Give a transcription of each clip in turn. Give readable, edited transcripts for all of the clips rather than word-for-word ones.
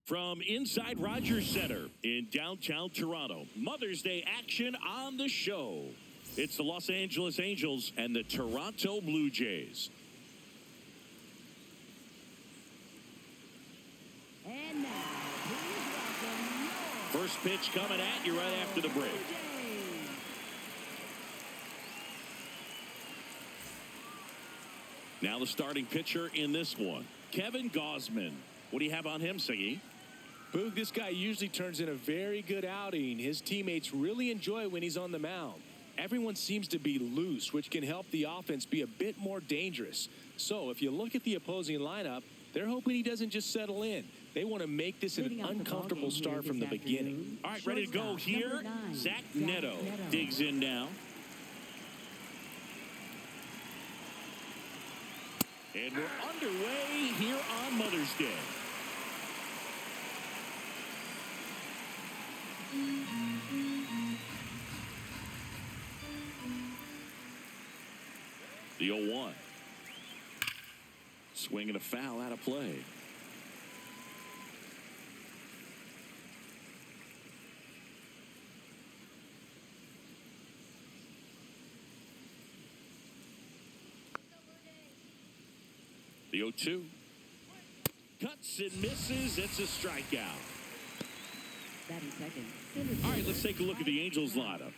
From inside Rogers Center in downtown Toronto, Mother's Day action on the show. It's the Los Angeles Angels and the Toronto Blue Jays. And now, first pitch coming at you right after the break. Now the starting pitcher in this one, Kevin Gausman. What do you have on him, Siggy? Boog, this guy usually turns in a very good outing. His teammates really enjoy when he's on the mound. Everyone seems to be loose, which can help the offense be a bit more dangerous. So if you look at the opposing lineup, they're hoping he doesn't just settle in. They want to make this an uncomfortable start from the beginning. All right, ready to go here. Zach Neto digs in now. And we're underway here on Mother's Day. The 0-1. Swing and a foul out of play. The 0-2. Cuts and misses. It's a strikeout. All right, let's take a look at the Angels lineup.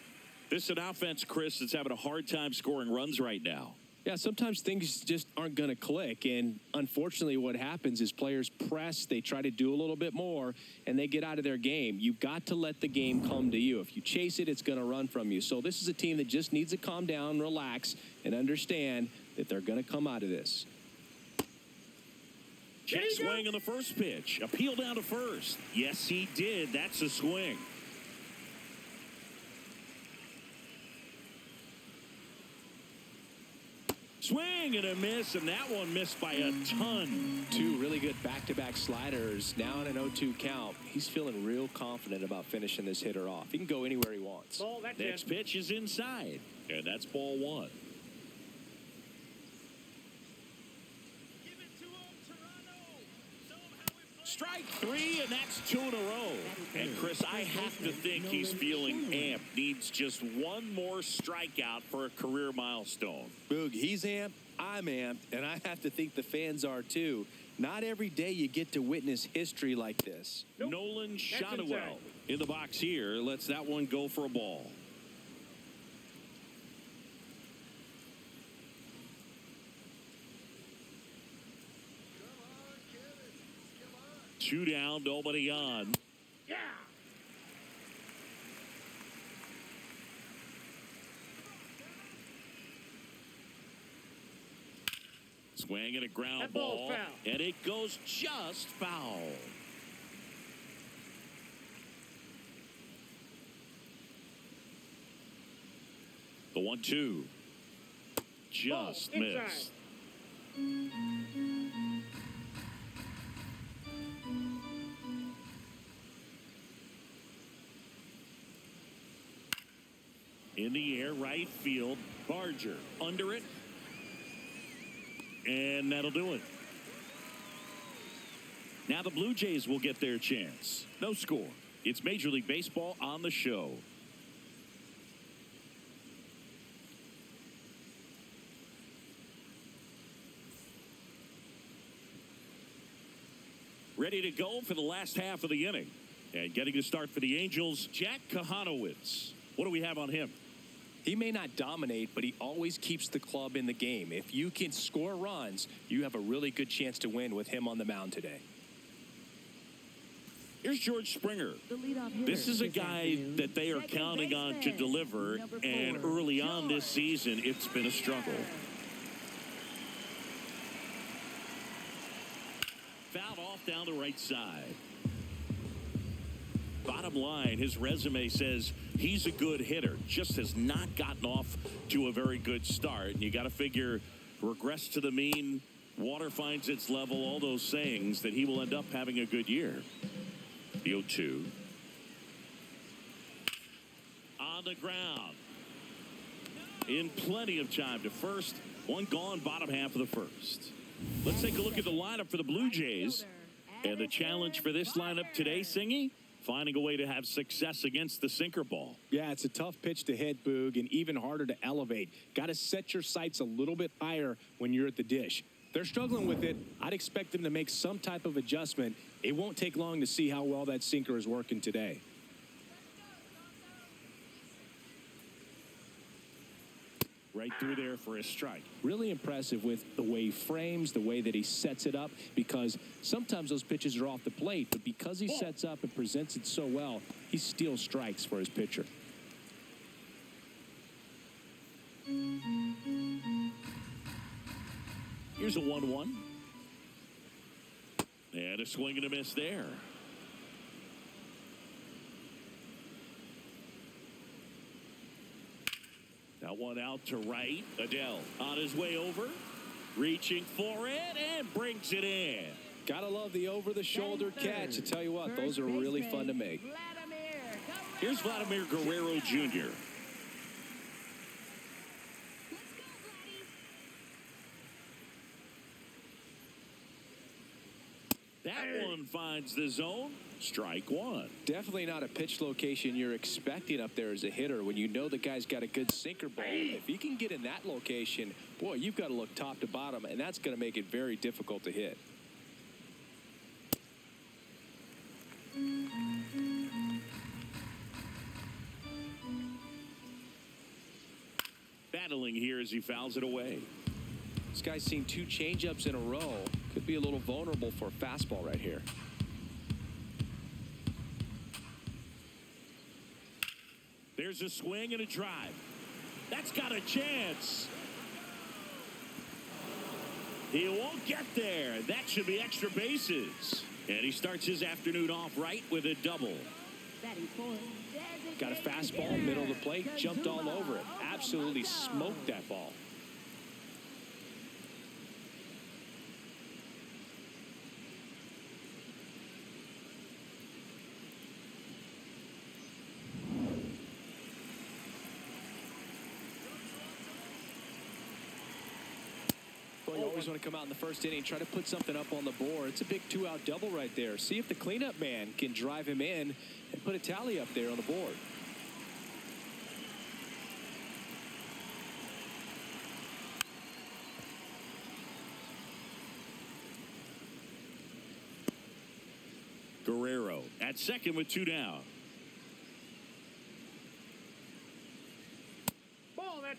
This is an offense, Chris, that's having a hard time scoring runs right now. Yeah, sometimes things just aren't going to click. And unfortunately, what happens is players press, they try to do a little bit more, and they get out of their game. You've got to let the game come to you. If you chase it, it's going to run from you. So this is a team that just needs to calm down, relax, and understand that they're going to come out of this. Check swing on the first pitch. Appeal down to first. Yes, he did. That's a swing. Swing and a miss, and that one missed by a ton. Two really good back-to-back sliders. Now in an 0-2 count. He's feeling real confident about finishing this hitter off. He can go anywhere he wants. Next pitch is inside, and that's ball one. Strike three, and that's two in a row. And, Chris, I have to think he's feeling amped. Needs just one more strikeout for a career milestone. Boog, he's amped, I'm amped, and I have to think the fans are too. Not every day you get to witness history like this. Nolan Shotwell in the box here. Lets that one go for a ball. Two down, nobody on. Yeah. Swing and a ground ball, and it goes just foul. The 1-2 just missed. In the air, right field. Barger under it. And that'll do it. Now the Blue Jays will get their chance. No score. It's Major League Baseball on the show. Ready to go for the last half of the inning. And getting to start for the Angels, Jack Kahanowitz. What do we have on him? He may not dominate, but he always keeps the club in the game. If you can score runs, you have a really good chance to win with him on the mound today. Here's George Springer. This is a guy that they are counting on to deliver, and early on this season, it's been a struggle. Fouled off down the right side. Bottom line, his resume says he's a good hitter, just has not gotten off to a very good start. And you got to figure, regress to the mean, water finds its level, all those sayings, that he will end up having a good year. The 0-2. On the ground. In plenty of time to first. One gone, bottom half of the first. Let's take a look at the lineup for the Blue Jays. And the challenge for this lineup today, Singy, finding a way to have success against the sinker ball. Yeah, it's a tough pitch to hit, Boog, and even harder to elevate. Got to set your sights a little bit higher when you're at the dish. They're struggling with it. I'd expect them to make some type of adjustment. It won't take long to see how well that sinker is working today. Right through there for a strike. Really impressive with the way he frames, the way that he sets it up, because sometimes those pitches are off the plate, but because he sets up and presents it so well, he steals strikes for his pitcher. Here's a 1-1. And a swing and a miss there. That one out to right. Adele on his way over. Reaching for it and brings it in. Gotta love the over-the-shoulder catch. I tell you what, those are really fun to make. Here's Vladimir Guerrero Jr. That one finds the zone. Strike one. Definitely not a pitch location you're expecting up there as a hitter when you know the guy's got a good sinker ball. If he can get in that location, boy, you've got to look top to bottom, and that's going to make it very difficult to hit. Battling here as he fouls it away. This guy's seen 2 changeups in a row. Could be a little vulnerable for a fastball right here. There's a swing and a drive. That's got a chance. He won't get there. That should be extra bases. And he starts his afternoon off right with a double. Got a fastball, middle of the plate, jumped all over it. Absolutely smoked that ball. You always want to come out in the first inning, try to put something up on the board. It's a big 2-out double right there. See if the cleanup man can drive him in and put a tally up there on the board. Guerrero at second with 2 down.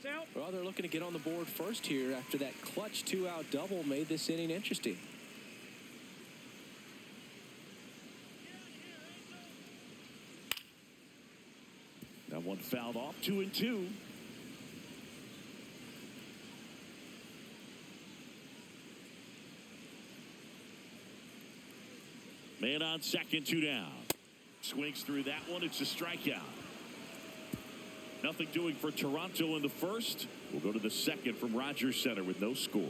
Out. Well, they're looking to get on the board first here after that clutch 2-out double made this inning interesting. That one fouled off. 2-2. Man on second, 2 down. Swings through that one. It's a strikeout. Nothing doing for Toronto in the first. We'll go to the second from Rogers Center with no score.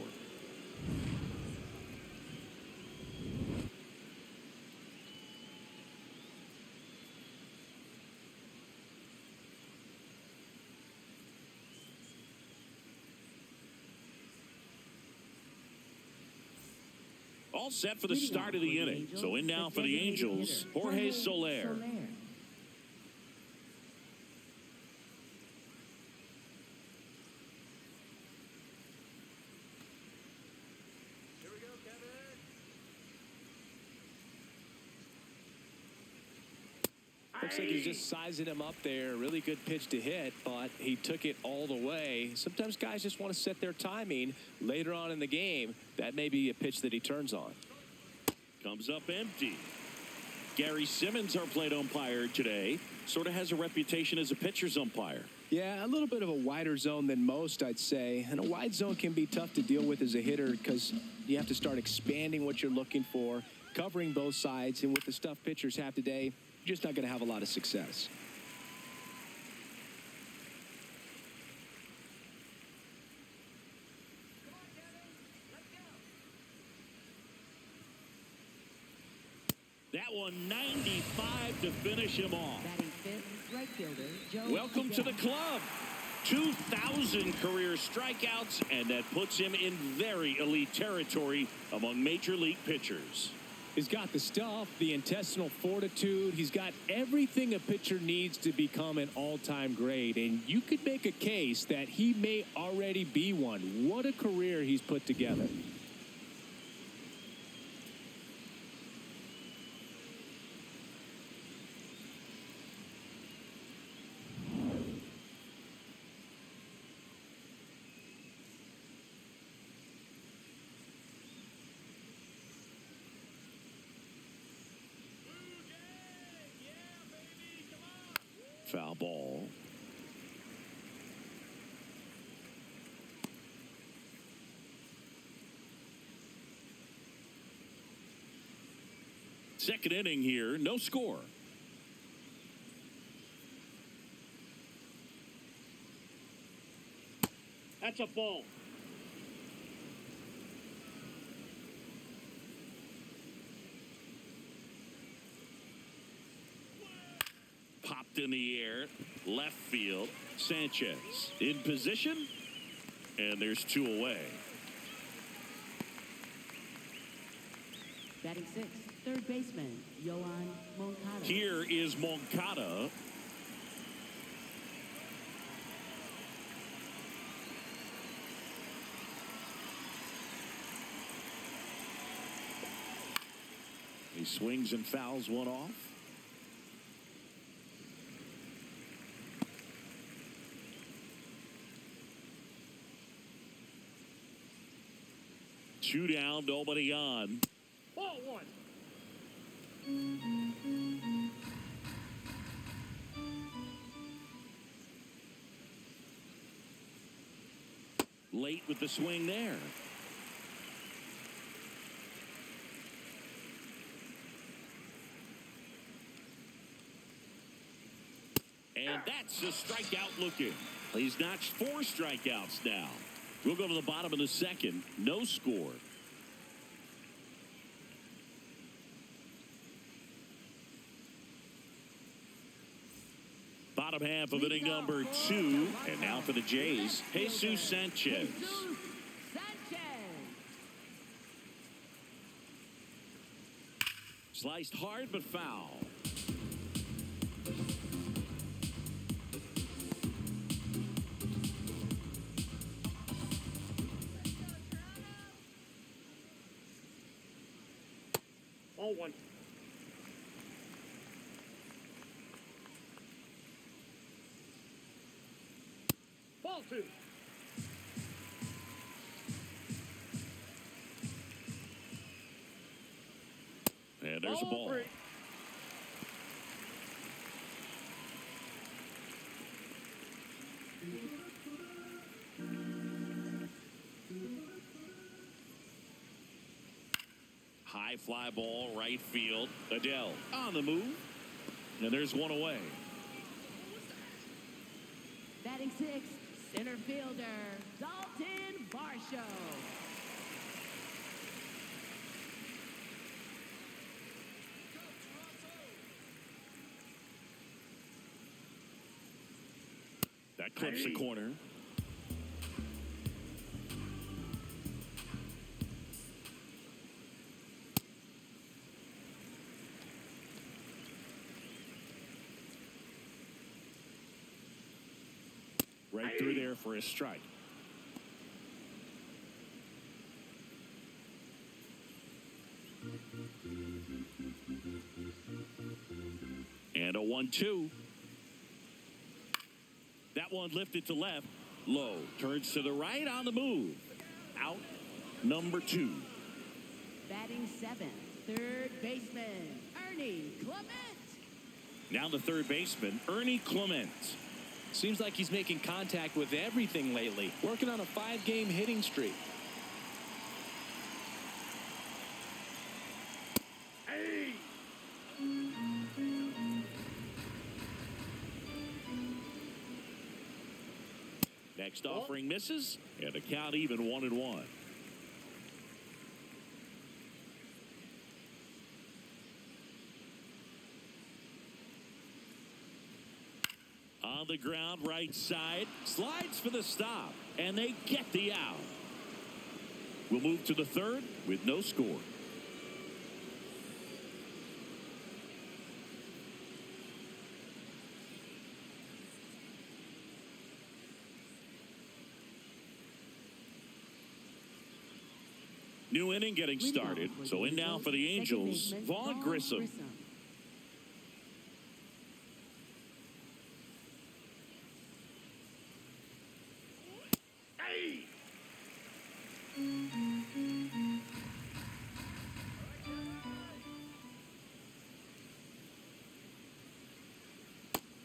All set for the start of the inning. So in now for the Angels, Jorge Soler. Looks like he's just sizing him up there. Really good pitch to hit, but he took it all the way. Sometimes guys just want to set their timing later on in the game. That may be a pitch that he turns on. Comes up empty. Gary Simmons, our plate umpire today, sort of has a reputation as a pitcher's umpire. Yeah, a little bit of a wider zone than most, I'd say. And a wide zone can be tough to deal with as a hitter because you have to start expanding what you're looking for, covering both sides. And with the stuff pitchers have today, you're just not going to have a lot of success. That one 95 to finish him off. Batting fifth, right fielder, Joe Welcome to the club. 2,000 career strikeouts, and that puts him in very elite territory among major league pitchers. He's got the stuff, the intestinal fortitude. He's got everything a pitcher needs to become an all-time great. And you could make a case that he may already be one. What a career he's put together. Foul ball. Second inning here, no score. That's a ball. Popped in the air, left field. Sanchez in position, and there's two away. Batting sixth, third baseman, Yohan Moncada. Here is Moncada. He swings and fouls one off. Two down, nobody on. Ball one. Late with the swing there. And that's the strikeout looking. He's notched 4 strikeouts now. We'll go to the bottom of the second. No score. Bottom half of inning number 2. And now for the Jays, Jesus Sanchez. Sliced hard but foul. Ball one. Ball two. And there's a ball. Three. High fly ball, right field. Adele on the move. And there's one away. Batting sixth, center fielder, Dalton Varsho. That clips the corner. Right through there for a strike. And a 1-2. That one lifted to left. Low. Turns to the right on the move. Out. Number 2. Batting seventh, third baseman, Ernie Clement. Now the third baseman, Ernie Clement. Seems like he's making contact with everything lately. Working on a 5-game hitting streak. Hey. Next offering misses, and the count even 1-1. On the ground, right side, slides for the stop, and they get the out. We'll move to the third with no score. New inning getting started. So in now for the Angels, Vaughn Grissom. Hey!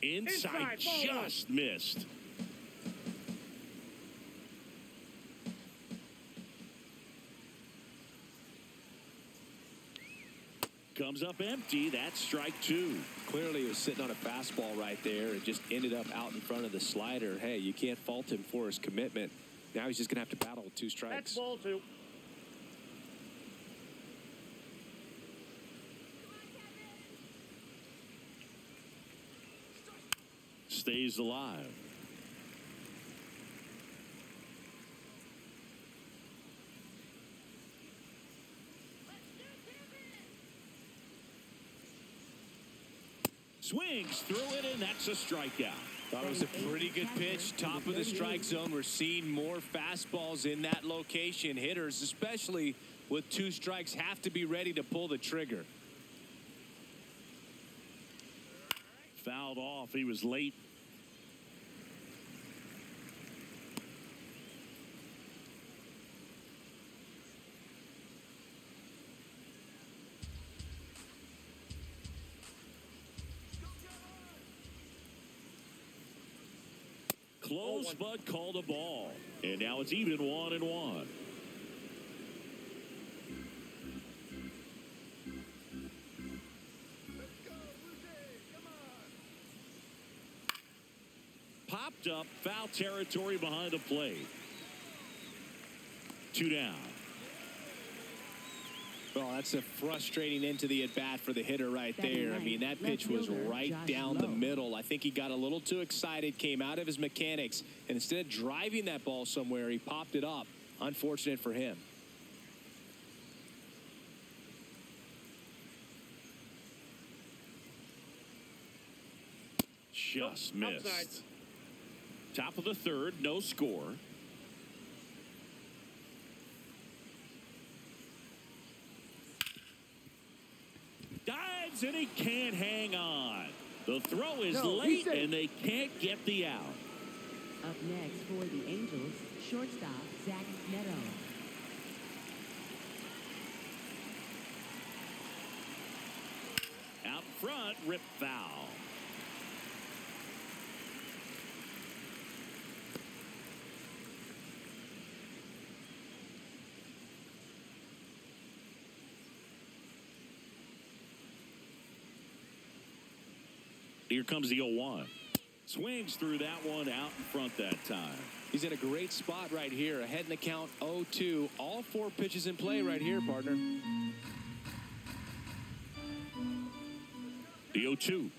Inside, just missed. Comes up empty. That's strike two. Clearly, he was sitting on a fastball right there and just ended up out in front of the slider. Hey, you can't fault him for his commitment. Now he's just going to have to battle with 2 strikes. That's ball 2. Stays alive. Swings through it, and that's a strikeout. Thought it was a pretty good pitch. Top of the strike zone. We're seeing more fastballs in that location. Hitters, especially with 2 strikes, have to be ready to pull the trigger. Fouled off. He was late. Close, but called a ball. And now it's even 1-1. Popped up, foul territory behind the plate. 2 down. Well, that's a frustrating end to the at-bat for the hitter right there. I mean, that pitch was right down the middle. I think he got a little too excited, came out of his mechanics, and instead of driving that ball somewhere, he popped it up. Unfortunate for him. Just missed. Outside. Top of the 3rd, no score. Dives, and he can't hang on. The throw is late, and they can't get the out. Up next for the Angels, shortstop Zach Neto. Out front, rip foul. Here comes the 0-1. Swings through that one out in front that time. He's in a great spot right here. Ahead in the count 0-2. All 4 pitches in play right here, partner. The 0-2.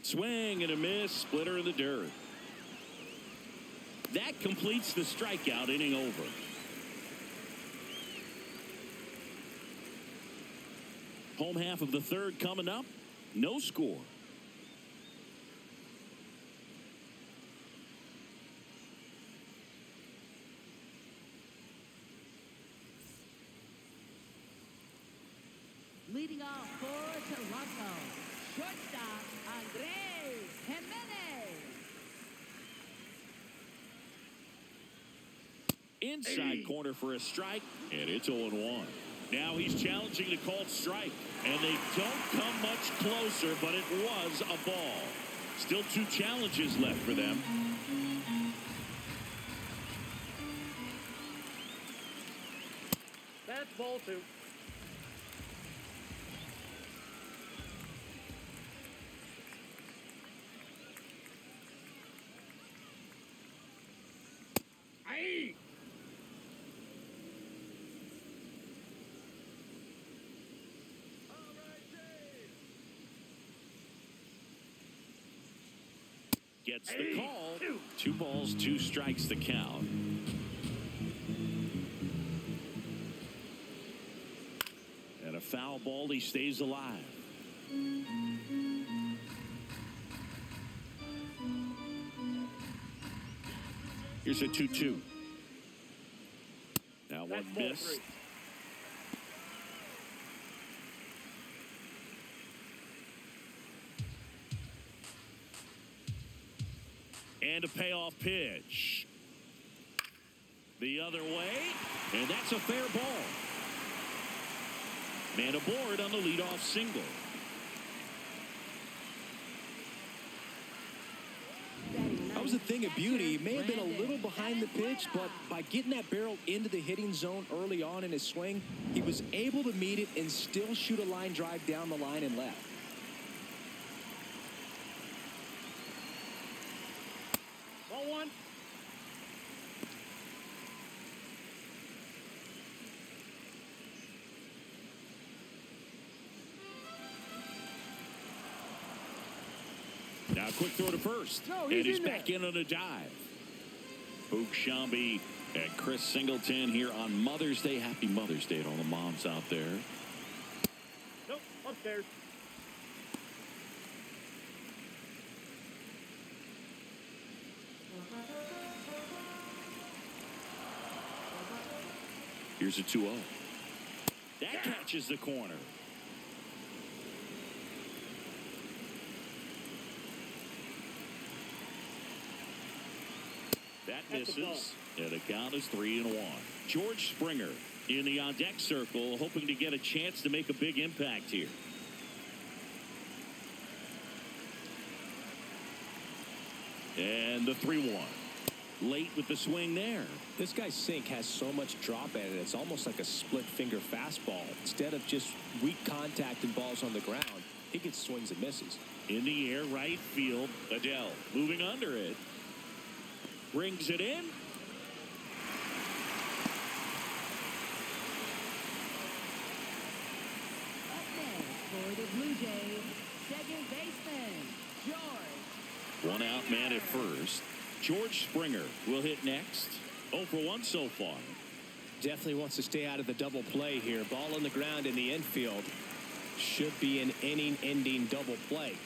Swing and a miss. Splitter in the dirt. That completes the strikeout, inning over. Home half of the 3rd coming up. No score. Leading off for Toronto, shortstop Andres Jimenez. Inside corner for a strike, and it's 0-1. Now he's challenging the called strike, and they don't come much closer, but it was a ball. Still 2 challenges left for them. That's ball 2. Hey! Gets the call. 2 balls, 2 strikes the count. And a foul ball, he stays alive. Here's a 2-2. Now one That's ball miss. 3. And a payoff pitch. The other way. And that's a fair ball. Man aboard on the leadoff single. That was a thing of beauty. He may have been a little behind the pitch, but by getting that barrel into the hitting zone early on in his swing, he was able to meet it and still shoot a line drive down the line and left. Ball one. Now a quick throw to first. No, and he's he's in back there. in on a dive. Boog Shambi and Chris Singleton here on Mother's Day. Happy Mother's Day to all the moms out there. Nope, upstairs. Here's a 2-0. That catches the corner. That That's a ball. misses. And the count is 3-1. George Springer in the on-deck circle, hoping to get a chance to make a big impact here. And the 3-1. Late with the swing there. This guy's sink has so much drop at it, it's almost like a split finger fastball. Instead of just weak contact and balls on the ground, he gets swings and misses. In the air, right field. Adele moving under it. Rings it in. Up next for the Blue Jays, second baseman, George. One out man at first. George Springer will hit next. 0 for 1 so far. Definitely wants to stay out of the double play here. Ball on the ground in the infield. Should be an inning-ending double play.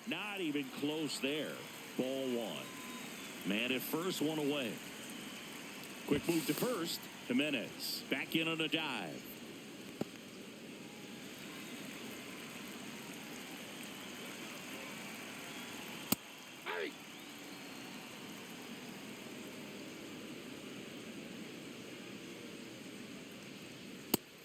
Not even close there. Ball one. Man at first, one away. Quick move to first. Jimenez back in on a dive. Hey!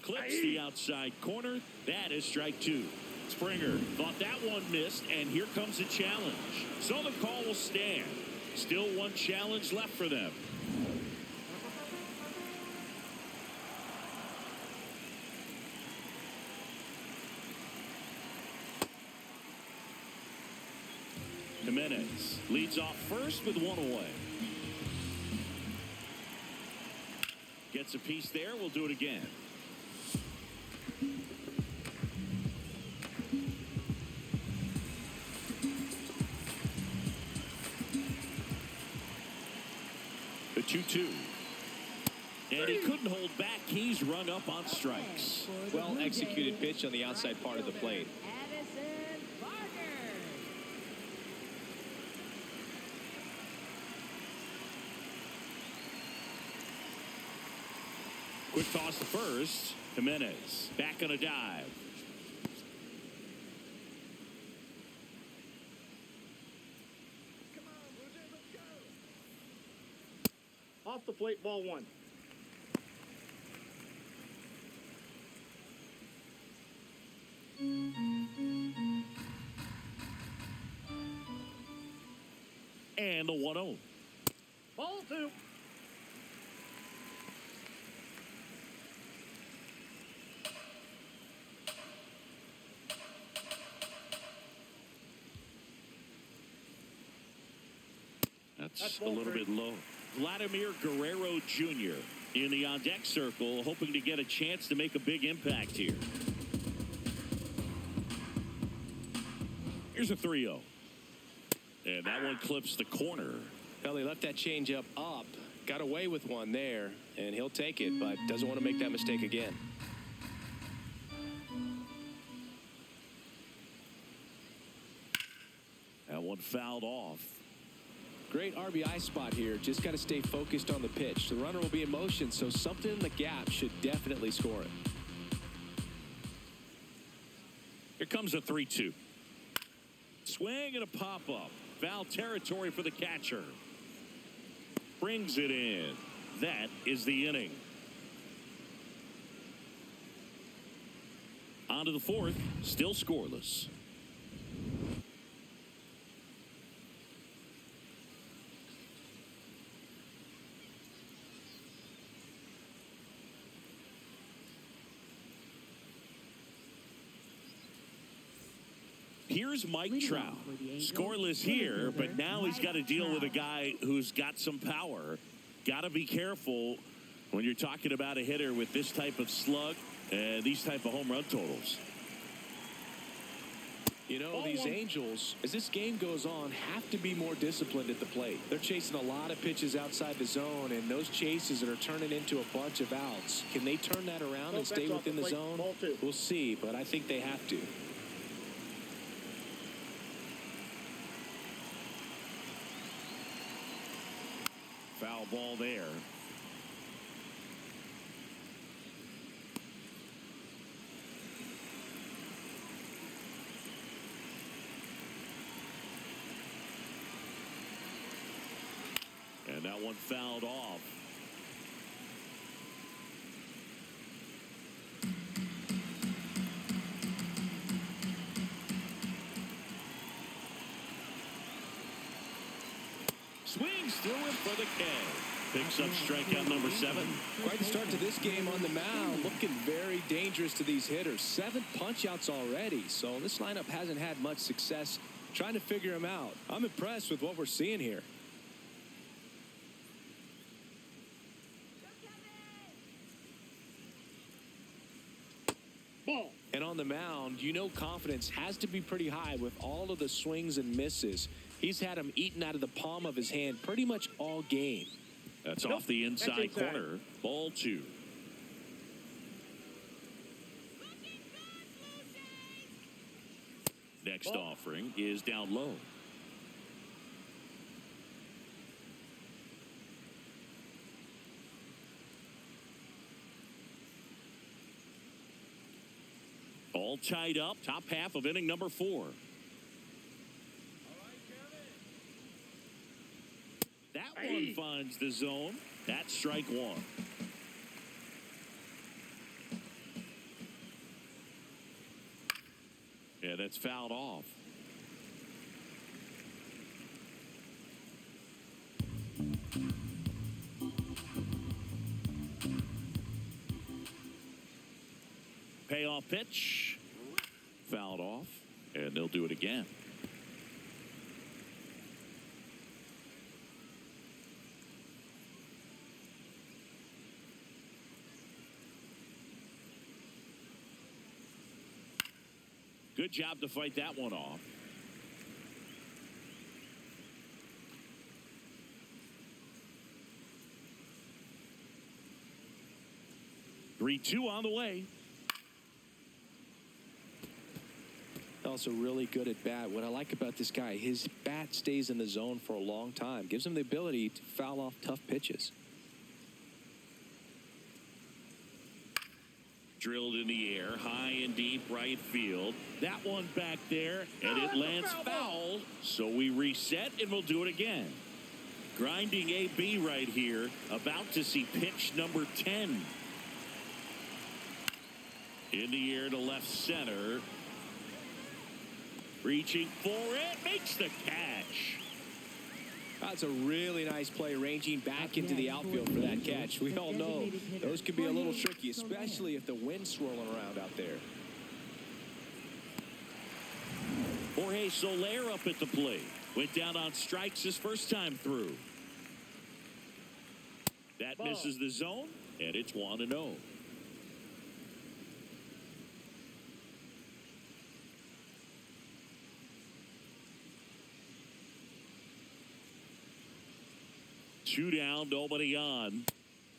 Clips the outside corner. That is strike two. Springer thought that one missed, and here comes a challenge. So the call will stand. Still one challenge left for them. Jimenez leads off first with one away. Gets a piece there. We'll do it again. The 2-2. And he couldn't hold back. He's rung up on strikes. Well executed pitch on the outside part of the plate. Addison Barker. Quick toss to first. Jimenez back on a dive. Off the plate, ball one. And the 1-0. Ball two. That's a ball little three. bit low. Vladimir Guerrero Jr. in the on-deck circle, hoping to get a chance to make a big impact here. Here's a 3-0. And that one clips the corner. Well, he left that changeup up, got away with one there, and he'll take it, but doesn't want to make that mistake again. That one fouled off. Great RBI spot here. Just got to stay focused on the pitch. The runner will be in motion, so something in the gap should definitely score it. Here comes a 3-2. Swing and a pop-up. Foul territory for the catcher. Brings it in. That is the inning. On to the fourth. Still scoreless. Here's Mike Trout. Scoreless here, but now he's got to deal with a guy who's got some power. Got to be careful when you're talking about a hitter with this type of slug and these type of home run totals. You know, these Angels, as this game goes on, have to be more disciplined at the plate. They're chasing a lot of pitches outside the zone, and those chases are turning into a bunch of outs. Can they turn that around and stay within the zone? We'll see, but I think they have to. Foul ball there. And that one fouled off. Swings through him for the K. Picks up strikeout number 7. Quite the start to this game on the mound. Looking very dangerous to these hitters. 7 punch-outs already. So this lineup hasn't had much success trying to figure him out. I'm impressed with what we're seeing here. Ball. And on the mound, you know confidence has to be pretty high with all of the swings and misses. He's had them eaten out of the palm of his hand pretty much all game. That's off the inside corner. Ball 2. Next offering is down low. All tied up. Top half of inning number 4. That one finds the zone. That's strike 1. Yeah, that's fouled off. Payoff pitch. Fouled off. And they'll do it again. Good job to fight that one off. Three-two on the way. Also really good at bat. What I like about this guy, his bat stays in the zone for a long time. Gives him the ability to foul off tough pitches. Drilled in the air, high and deep right field. That one back there, and it lands foul. So we reset, and we'll do it again. Grinding AB right here, about to see pitch number 10. In the air to left center. Reaching for it, makes the catch. That's a really nice play, ranging back into the outfield for that catch. We all know those can be a little tricky, especially if the wind's swirling around out there. Jorge Soler up at the plate. Went down on strikes his first time through. That misses the zone, and it's 1-0. Two down, nobody on.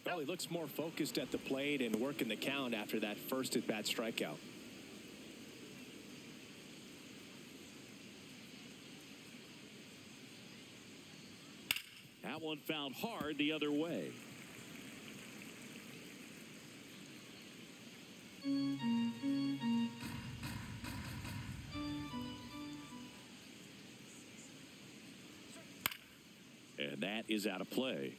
Well, he looks more focused at the plate and working the count after that first at-bat strikeout. That one fouled hard the other way. And that is out of play.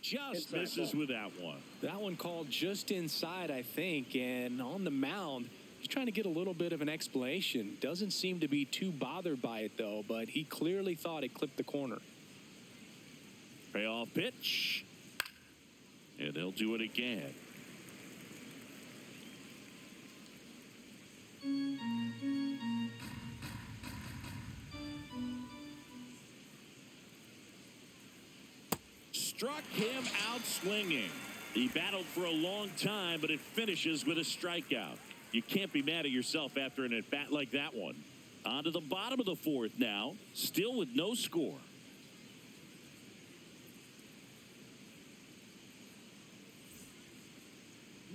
Just misses with that one. That one called just inside, I think, and on the mound, he's trying to get a little bit of an explanation. Doesn't seem to be too bothered by it, though, but he clearly thought it clipped the corner. Payoff pitch. And they'll do it again. Struck him out swinging. He battled for a long time, but it finishes with a strikeout. You can't be mad at yourself after an at-bat like that one. On to the bottom of the fourth now, still with no score.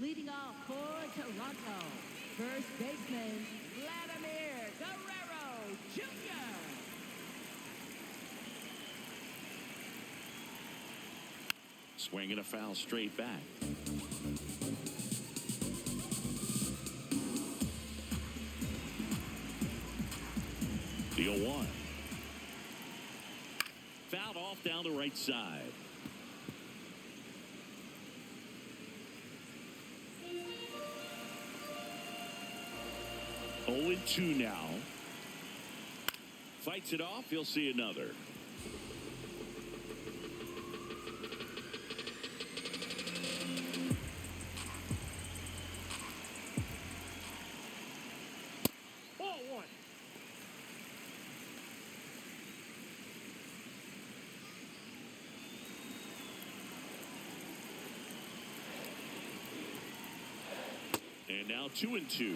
Leading off for Toronto, first baseman Vladimir Guerrero Jr. Swinging a foul straight back. The 0-1. Fouled off down the right side. Oh, 0-2 now. Fights it off. He'll see another. Ball one. And now 2-2.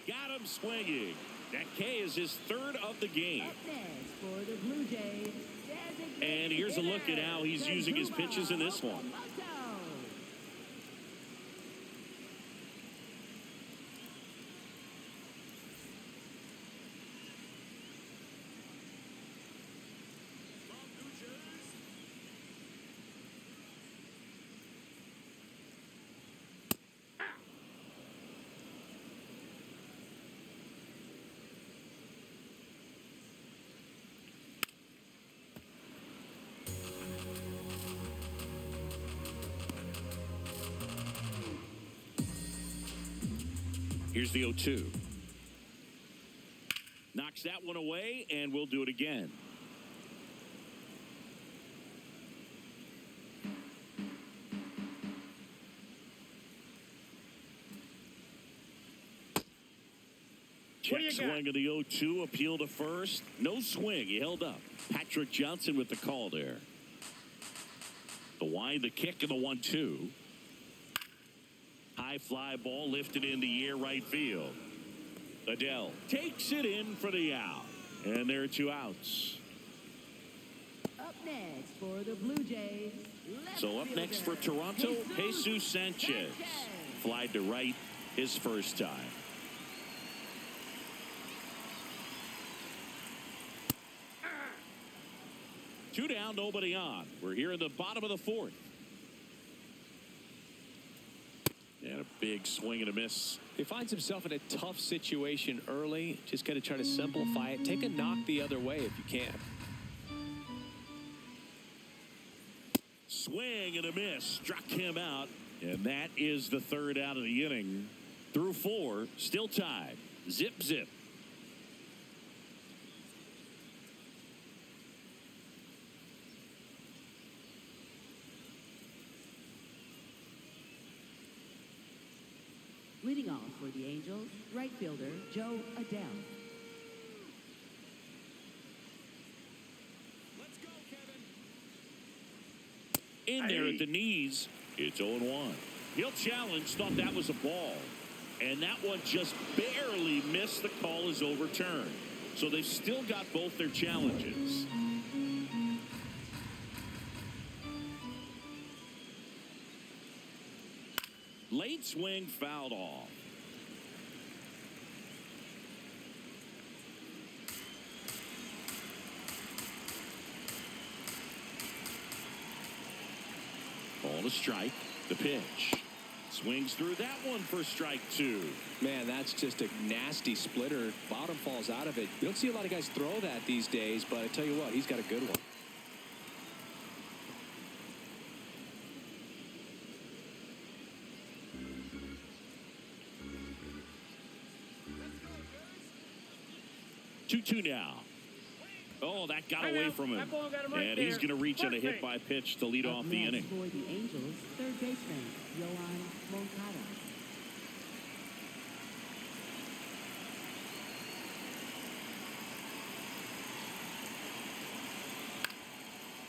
Got him swinging. That K is his third of the game. Up next for the Blue Jays, designated And here's a look at how he's using his pitches in this one. Okamoto. Here's the 0-2. Knocks that one away, and we'll do it again. Check swing of the 0-2, appeal to first. No swing. He held up. Patrick Johnson with the call there. The wind, the kick, and the 1-2. High fly ball lifted in the air right field. Adele takes it in for the out. And there are two outs. Up next for the Blue Jays. left So up next for fielder, Toronto, Jesus Sanchez. Flied to right his first time. Two down, nobody on. We're here in the bottom of the fourth. And a big swing and a miss. He finds himself in a tough situation early. Just got to try to simplify it. Take a knock the other way if you can. Swing and a miss. Struck him out. And that is the third out of the inning. Through four. Still tied. Zip, zip. Leading off for the Angels, right fielder Joe Adele. Let's go. In there at the knees, it's 0-1. He'll challenge, thought that was a ball. And that one just barely missed. The call is overturned. So they've still got both their challenges. Late swing fouled off. Ball to strike. The pitch. Swings through that one for strike 2. Man, that's just a nasty splitter. Bottom falls out of it. You don't see a lot of guys throw that these days, but I tell you what, he's got a good one. Two now. Oh, that got away from him. And he's going to reach on a hit by pitch to lead off the inning. For the Angels, third baseman, Yohan Moncada.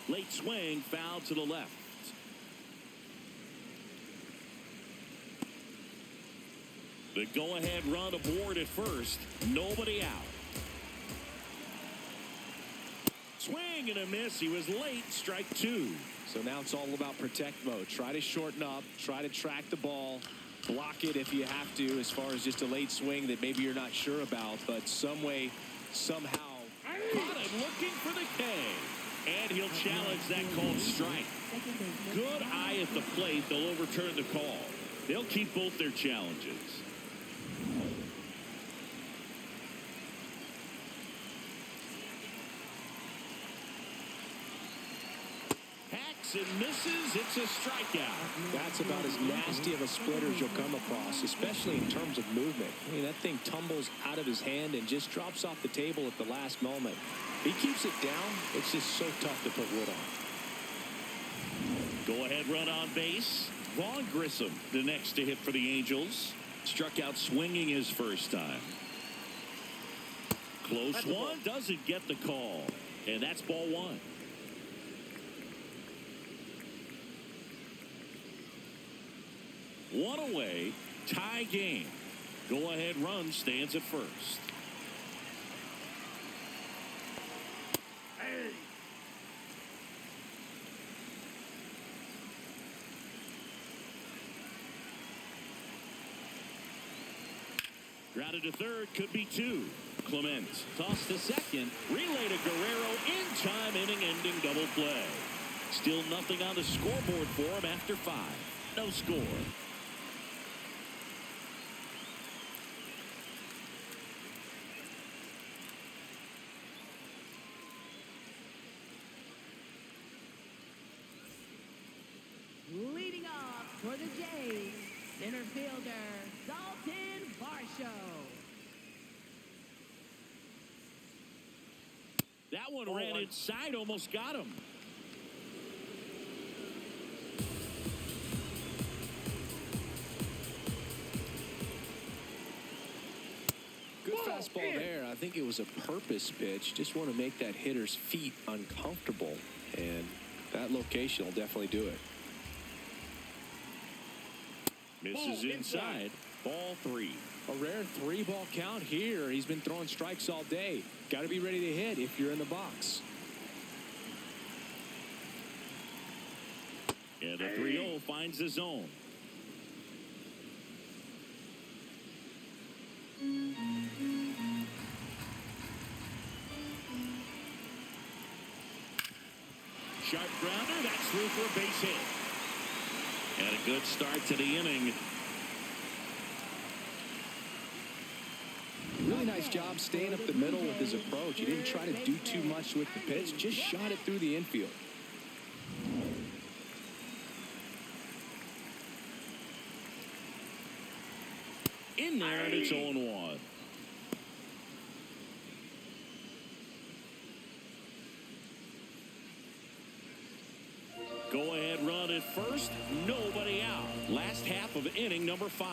Late swing, foul to the left. The go-ahead run aboard at first. Nobody out. Swing and a miss. He was late. Strike 2. So now it's all about protect mode. Try to shorten up. Try to track the ball. Block it if you have to, as far as just a late swing that maybe you're not sure about. But some way, somehow. Caught it looking for the K. And he'll challenge that called strike. Good eye at the plate. They'll overturn the call. They'll keep both their challenges. And misses. It's a strikeout. That's about as nasty of a splitter as you'll come across, especially in terms of movement. I mean, that thing tumbles out of his hand and just drops off the table at the last moment. He keeps it down. It's just so tough to put wood on. Go ahead run on base. Vaughn Grissom, the next to hit for the Angels. Struck out swinging his first time. Close one. Doesn't get the call. And that's ball 1. One away, tie game. Go-ahead run stands at first. Grounded to third, could be 2. Clement tossed to second. Relay to Guerrero in time, inning-ending double play. Still nothing on the scoreboard for him after 5. No score. Leading off for the Jays, center fielder, Dalton Varsho. That one ran inside, almost got him. Good fastball there. I think it was a purpose pitch. Just want to make that hitter's feet uncomfortable. And that location will definitely do it. Misses inside. Ball 3. A rare 3-ball count here. He's been throwing strikes all day. Got to be ready to hit if you're in the box. Yeah, the 3-0 finds the zone. Sharp grounder. That's through for a base hit. And a good start to the inning. Really nice job staying up the middle with his approach. He didn't try to do too much with the pitch. Just shot it through the infield. In there, and it's 0-1. Go ahead run at first. Nobody out. Last half of inning number 5.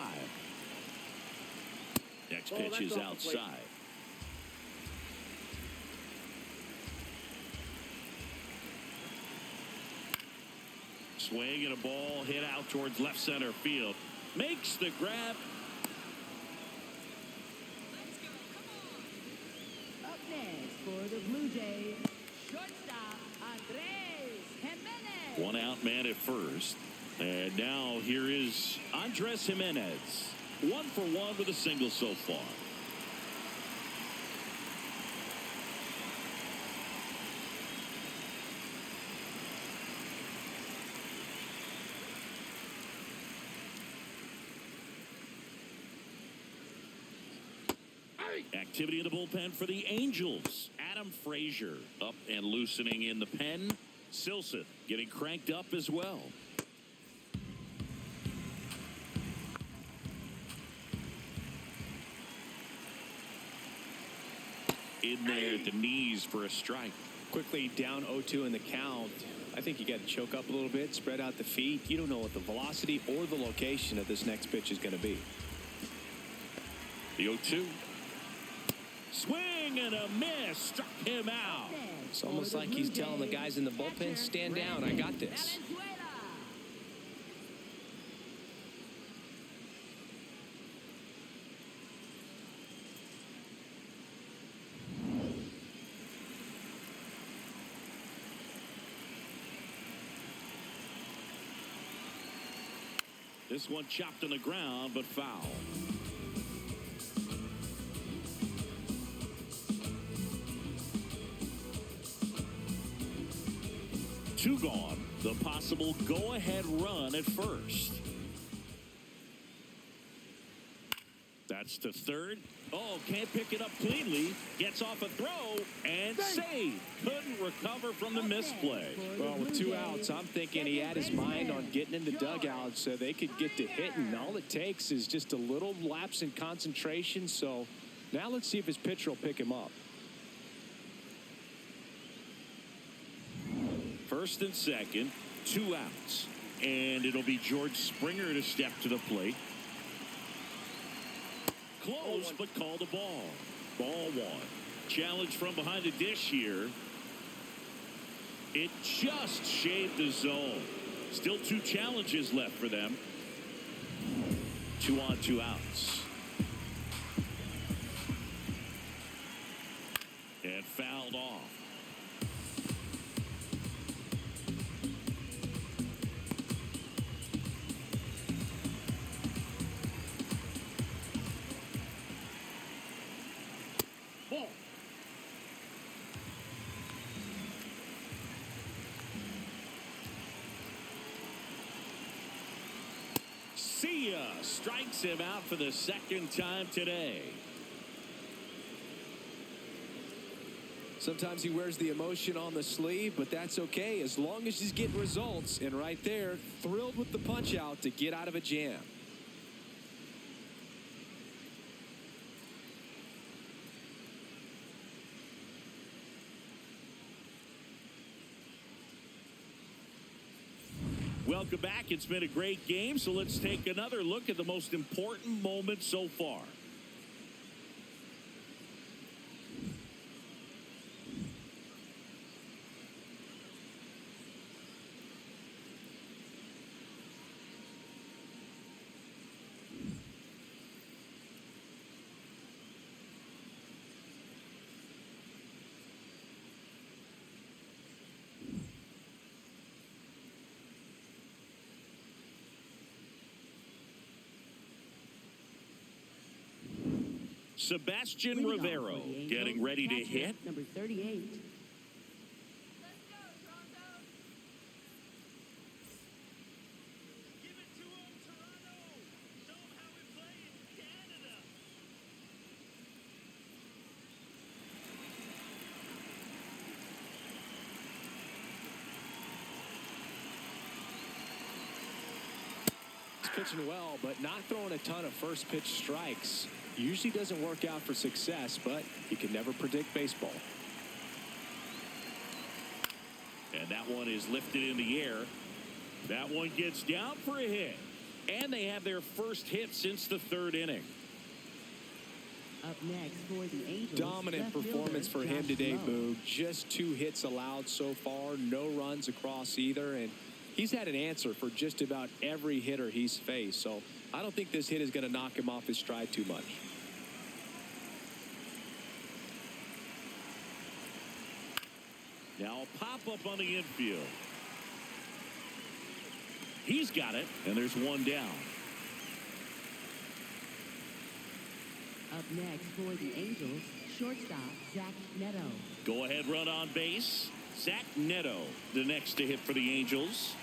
Next pitch is outside. Swing and a ball hit out towards left center field. Makes the grab. Up next for the Blue Jays, shortstop Andres Jimenez. One out man at first. And now here is Andres Jimenez. 1 for 1 with a single so far. Activity in the bullpen for the Angels. Adam Frazier up and loosening in the pen. Silson getting cranked up as well. In there at the knees for a strike. Quickly down 0-2 in the count. I think you got to choke up a little bit, spread out the feet. You don't know what the velocity or the location of this next pitch is going to be. The 0-2. Swing and a miss. Struck him out. It's almost like he's telling the guys in the bullpen, stand down, I got this. This one chopped on the ground, but foul. Two gone. The possible go-ahead run at first. That's to third. Oh, can't pick it up cleanly. Gets off a throw and save. Couldn't recover from the misplay. Well, with 2 outs, I'm thinking he had his mind on getting in the dugout so they could get to hitting. All it takes is just a little lapse in concentration. So now let's see if his pitcher will pick him up. First and second, 2 outs. And it'll be George Springer to step to the plate. Close, but called a ball. Ball 1. Challenge from behind the dish here. It just shaved the zone. Still 2 challenges left for them. 2 on, 2 outs. And fouled off. Ball. See ya. Strikes him out for the second time today. Sometimes he wears the emotion on the sleeve, but that's okay as long as he's getting results. And right there, thrilled with the punch out to get out of a jam. Welcome back. It's been a great game, so let's take another look at the most important moment so far. Sebastian Leading off Rivero for the Angels, getting ready to catcher, hit. Number 38. Pitching well, but not throwing a ton of first pitch strikes. Usually doesn't work out for success, but you can never predict baseball. And that one is lifted in the air. That one gets down for a hit. And they have their first hit since the 3rd inning. Up next for the Angels. Dominant left performance fielder, for him Josh today, Lowe. Boog. Just 2 hits allowed so far. No runs across either. And He's had an answer for just about every hitter he's faced, so I don't think this hit is going to knock him off his stride too much. Now a pop-up on the infield. He's got it, and there's one down. Up next for the Angels, shortstop Zach Neto. Go-ahead run on base. Zach Neto, the next to hit for the Angels.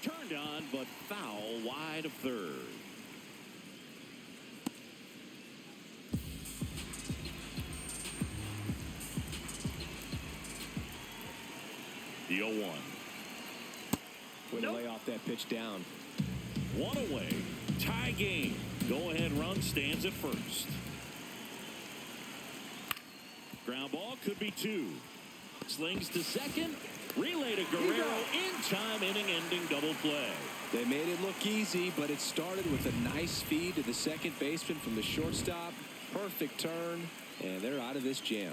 Turned on, but foul wide of third. The 0-1. Way to lay off that pitch down. One away. Tie game. Go-ahead run stands at first. Ground ball could be two. Slings to second. Relay to Guerrero. In time, inning-ending double play. They made it look easy, but it started with a nice feed to the second baseman from the shortstop. Perfect turn, and they're out of this jam.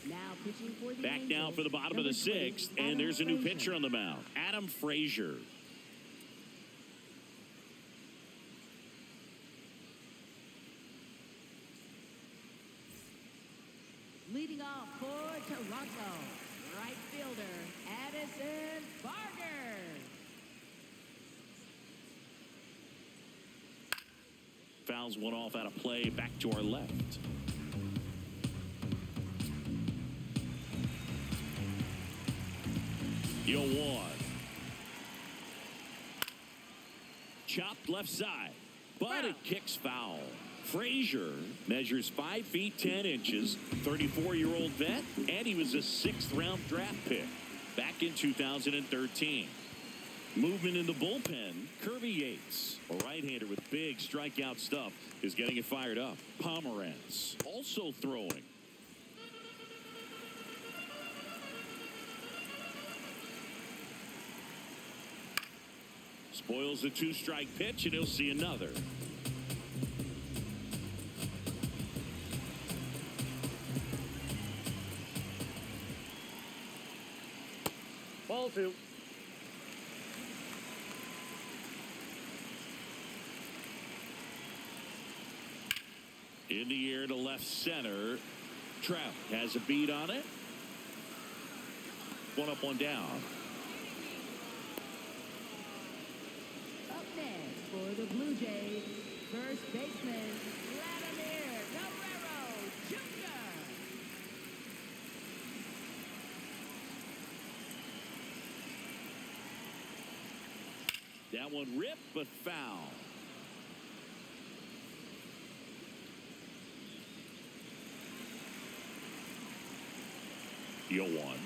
Now pitching for the Back Angels, now for the bottom of number the 20, sixth, Adam and there's a new Frazier. pitcher on the mound. Adam Frazier. Leading off for Toronto, right fielder Addison Barger. Fouls one off out of play. Back to our left. Yo, one. Chopped left side, but it kicks foul. Frazier measures 5 feet 10 inches, 34-year-old vet, and he was a 6th-round draft pick back in 2013. Movement in the bullpen, Kirby Yates, a right-hander with big strikeout stuff, is getting it fired up. Pomerantz also throwing. Spoils the 2-strike pitch, and he'll see another. Ball two. In the air to left center. Trout has a beat on it. One up, one down. Up next for the Blue Jays, first baseman Vladimir Guerrero Jr. That one ripped, but foul. Yo, one.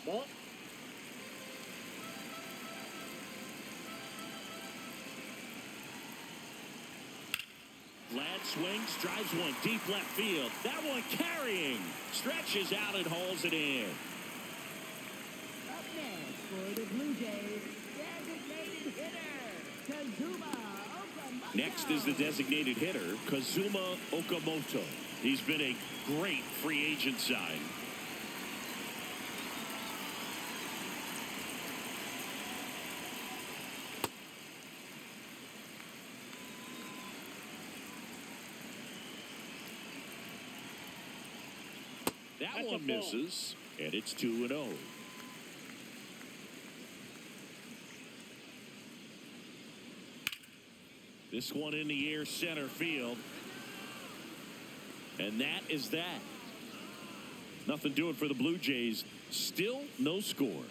Ball. Glad swings, drives one deep left field. That one carrying. Stretches out and hauls it in. Up next for the Blue Jays, designated hitter Kazuma Okamoto. Next is the designated hitter, Kazuma Okamoto. He's been a great free agent sign. That That's a one ball. misses, and it's 2-0. This one in the air center field. And that is that. Nothing doing for the Blue Jays. Still no score.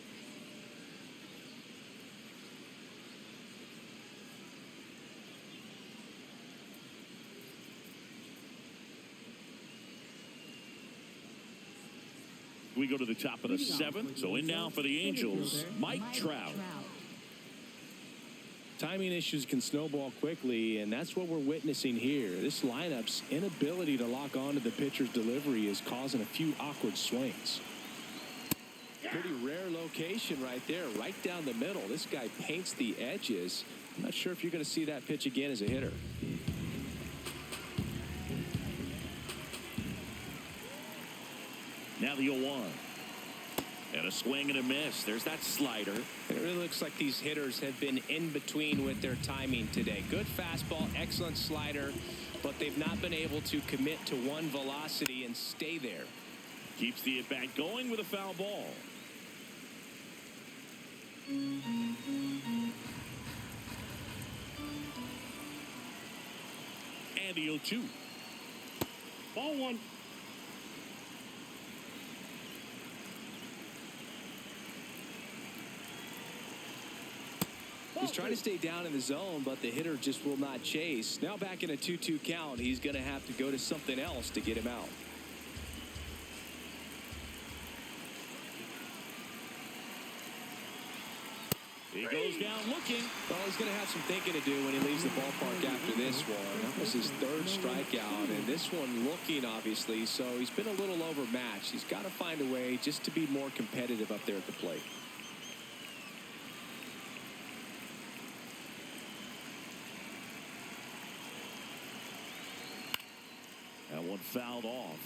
We go to the top of the Leading off seventh. for the So in now for the Angels, center fielder, Mike Trout. Timing issues can snowball quickly, and that's what we're witnessing here. This lineup's inability to lock onto the pitcher's delivery is causing a few awkward swings. Pretty rare location right there, right down the middle. This guy paints the edges. I'm not sure if you're going to see that pitch again as a hitter. Now the 0-1. And a swing and a miss. There's that slider. It really looks like these hitters have been in between with their timing today. Good fastball, excellent slider, but they've not been able to commit to one velocity and stay there. Keeps the at-bat going with a foul ball. And the 0-2. Ball one. He's trying to stay down in the zone, but the hitter just will not chase. Now back in a 2-2 count, he's going to have to go to something else to get him out. He goes down looking. Well, he's going to have some thinking to do when he leaves the ballpark after this one. That was his third strikeout, and this one looking, obviously, so he's been a little overmatched. He's got to find a way just to be more competitive up there at the plate. That one fouled off.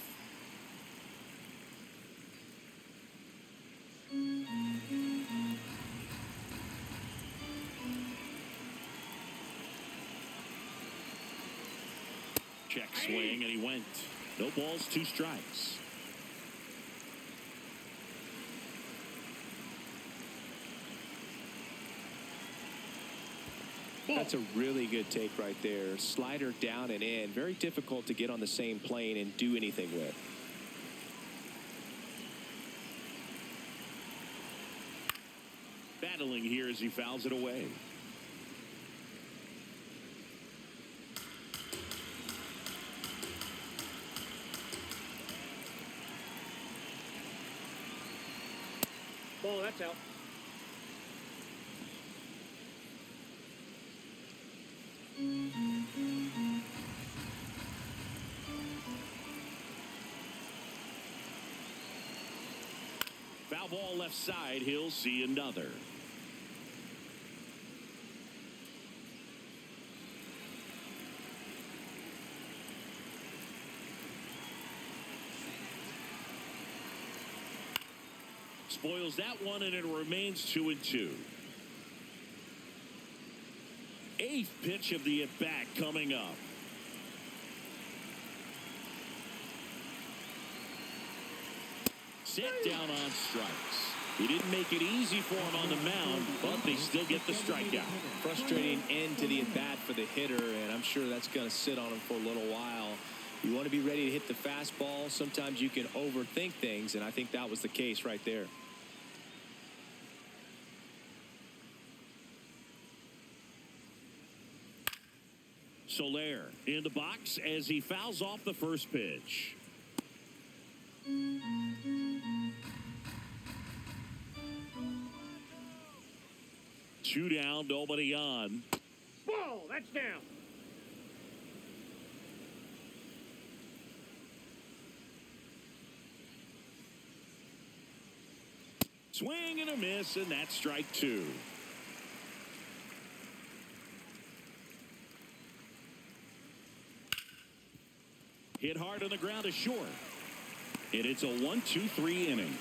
Check swing, and he went. No balls, 2 strikes. That's a really good take right there. Slider down and in. Very difficult to get on the same plane and do anything with. Battling here as he fouls it away. Ball, that's out. Foul ball left side. He'll see another. Spoils that one, and it remains 2-2. 8th pitch of the at-bat coming up. Set down on strikes. He didn't make it easy for him on the mound, but they still get the strikeout. Frustrating end to the at-bat for the hitter, and I'm sure that's going to sit on him for a little while. You want to be ready to hit the fastball. Sometimes you can overthink things, and I think that was the case right there. Soler in the box as he fouls off the first pitch. Two down, nobody on. Ball, that's down. Swing and a miss, and that's strike 2. Hit hard on the ground is short. And it's a 1-2-3 inning.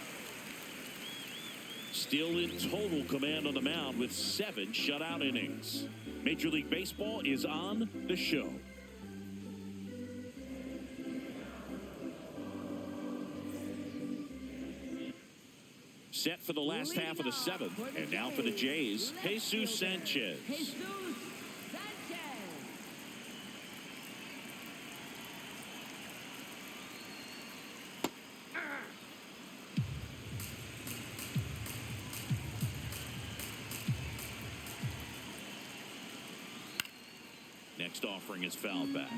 Still in total command on the mound with 7 shutout innings. Major League Baseball is on the show. Set for the last half of the 7th. And now for the Jays, Jesus Sanchez. Jesus Sanchez. Next offering is fouled back.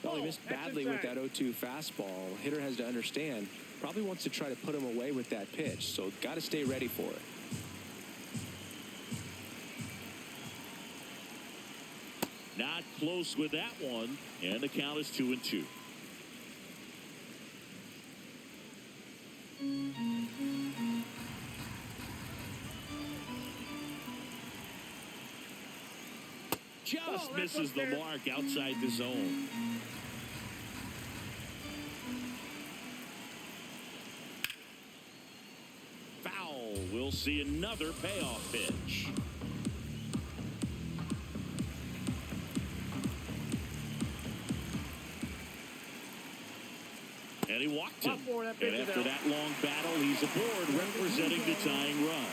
Well, he missed badly with that 0-2 fastball. Hitter has to understand, probably wants to try to put him away with that pitch, so got to stay ready for it. close with that one, and the count is 2-2. Just misses the mark outside the zone. Foul. We'll see another payoff pitch. And he walked him. And after that long battle, he's aboard, representing the tying run.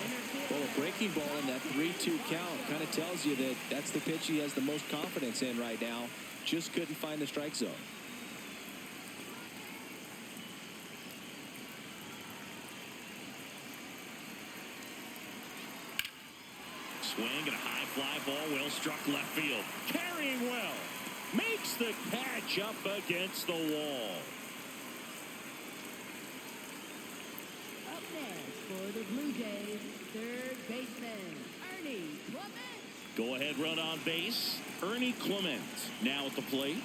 Well, a breaking ball in that 3-2 count kind of tells you that that's the pitch he has the most confidence in right now. Just couldn't find the strike zone. Swing and a high fly ball, well struck left field. Carrying well. Makes the catch up against the wall. Up next for the Blue Jays, third baseman, Ernie Clement. Go ahead run on base. Ernie Clement now at the plate.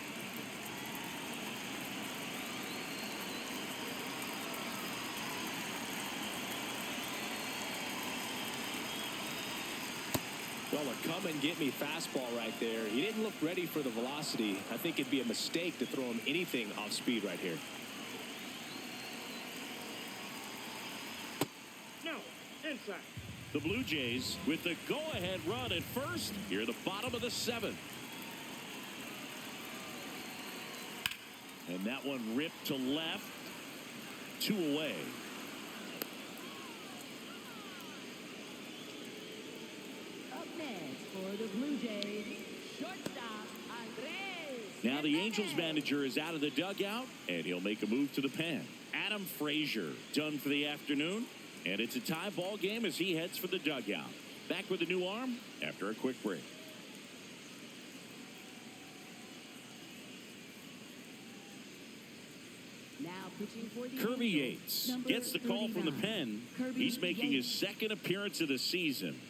Well, a come and get me fastball right there. He didn't look ready for the velocity. I think it'd be a mistake to throw him anything off speed right here. No, inside. The Blue Jays with the go-ahead run at first here at the bottom of the 7th. And that one ripped to left. 2 away. Up next for the Blue Jays, shortstop, Andres. Now the Angels manager is out of the dugout, and he'll make a move to the pen. Adam Frazier done for the afternoon, and it's a tie ball game as he heads for the dugout. Back with a new arm after a quick break. Now pitching for the Kirby Angels, Yates number gets the call from the 39, pen. Kirby He's making his Yates. second appearance of the season.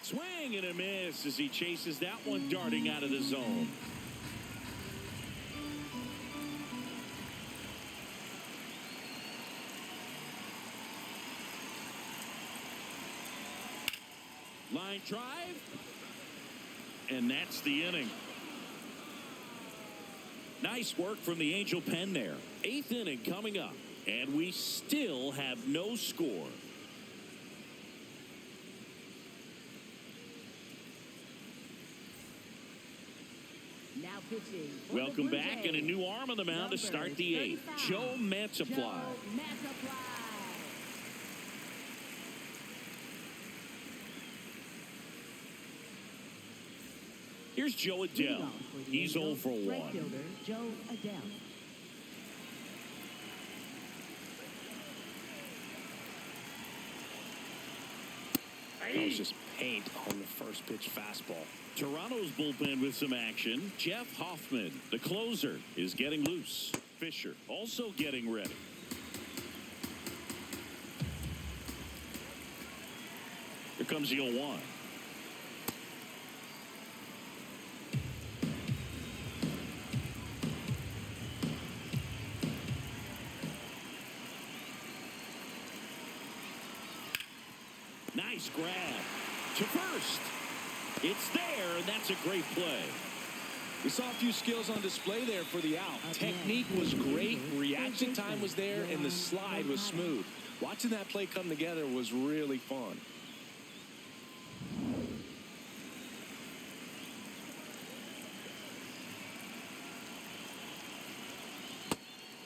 Swing and a miss as he chases that one darting out of the zone. Line drive. And that's the inning. Nice work from the Angel pen there. 8th inning coming up. And we still have no score. Now pitching for Welcome the Blue back, Jays, and a new arm on the mound to start the 8th. Joe Mantiply. Joe Mantiply. Here's Joe Adele. He's 0 for 1. Right fielder, Joe Adele. That was just paint on the first pitch fastball. Toronto's bullpen with some action. Jeff Hoffman, the closer, is getting loose. Fisher also getting ready. Here comes the 0-1. Nice grab to first. It's there, and that's a great play. We saw a few skills on display there for the out. Technique was great, reaction time was there, and the slide was smooth. Watching that play come together was really fun.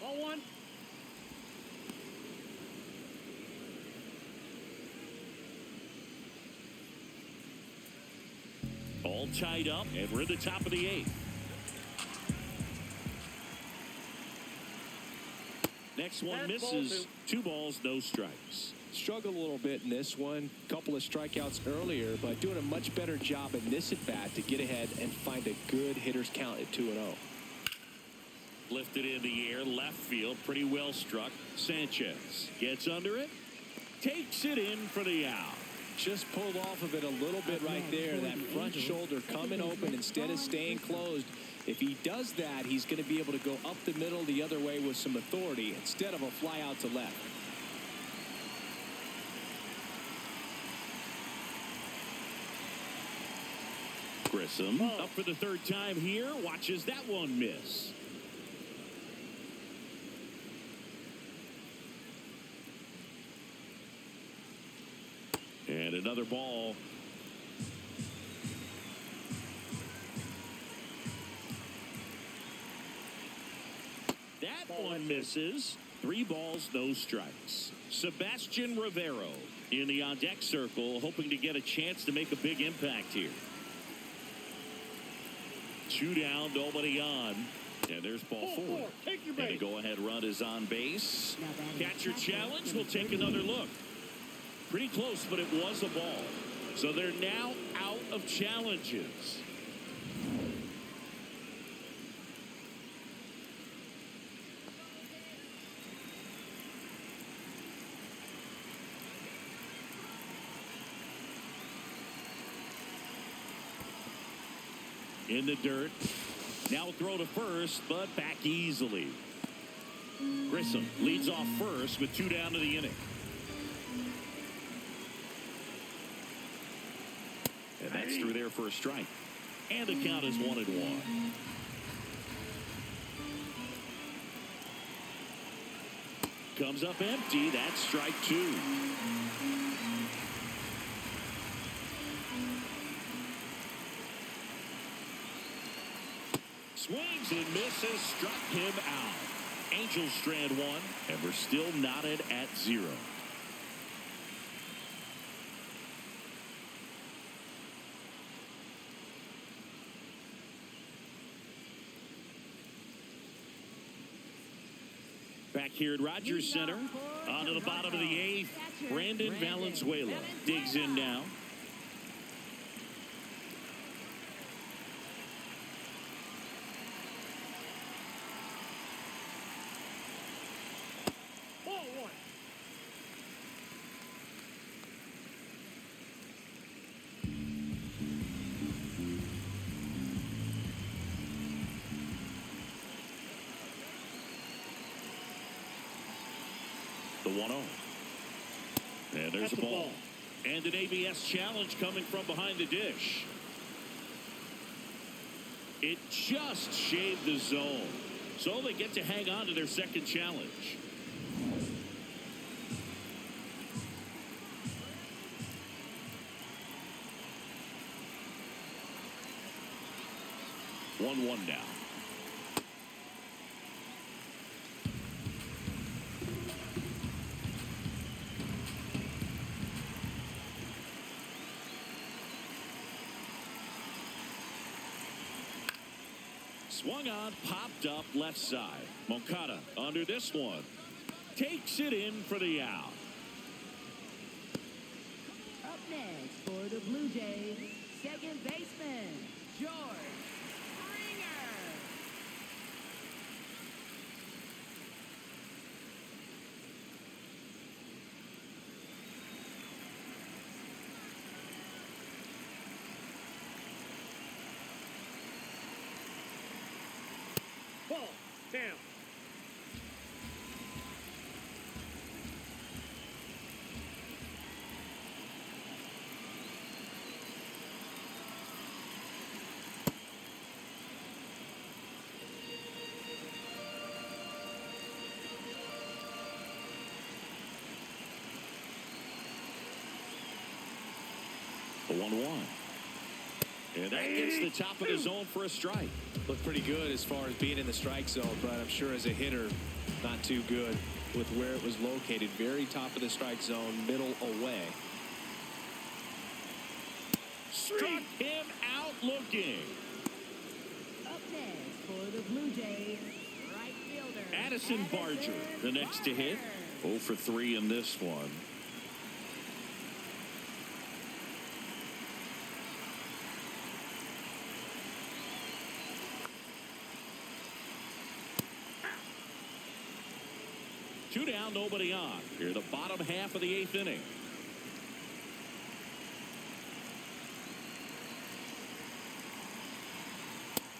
Ball 1. All tied up, and we're at the top of the 8th. Next one That's ball misses. 2 balls, no strikes. Struggled a little bit in this one. Couple of strikeouts earlier, but doing a much better job in this at-bat to get ahead and find a good hitter's count at 2-0. Lifted in the air, left field, pretty well struck. Sanchez gets under it, takes it in for the out. Just pulled off of it a little bit right there. That front shoulder coming open instead of staying closed. If he does that, he's going to be able to go up the middle the other way with some authority instead of a fly out to left. Grissom up for the 3rd time here. Watches that one miss. And another ball. That one misses. 3 balls, no strikes. Sebastian Rivero in the on-deck circle, hoping to get a chance to make a big impact here. 2 down, nobody on. And there's ball 4. Take your And the base. go-ahead run is on base. Catcher challenge. We'll take another look. Pretty close, but it was a ball. So they're now out of challenges. In the dirt. Now throw to first, but back easily. Grissom leads off first with 2 down to the inning. And that's through there for a strike. And the count is 1-1. Comes up empty. That's strike 2. Swings and misses. Struck him out. Angels strand 1. And we're still knotted at 0. Back here at Rogers Center, on to the bottom of the 8th. Brandon Valenzuela digs in now. Ball 1. The 1-0. And there's That's a a ball. ball. And an ABS challenge coming from behind the dish. It just shaved the zone. So they get to hang on to their second challenge. One now. Swung on, popped up left side. Moncada under this one. Takes it in for the out. Up next for the Blue Jays, second baseman, George Springer. Ball. Down. The 1-1. And that gets the top of the zone for a strike. Looked pretty good as far as being in the strike zone, but I'm sure as a hitter, not too good with where it was located. Very top of the strike zone, middle away. Struck him out looking. Up next for the Blue Jays, right fielder, Addison Barger, the next to hit. 0 for 3 in this one. Two down, nobody on. Here, the bottom half of the 8th inning.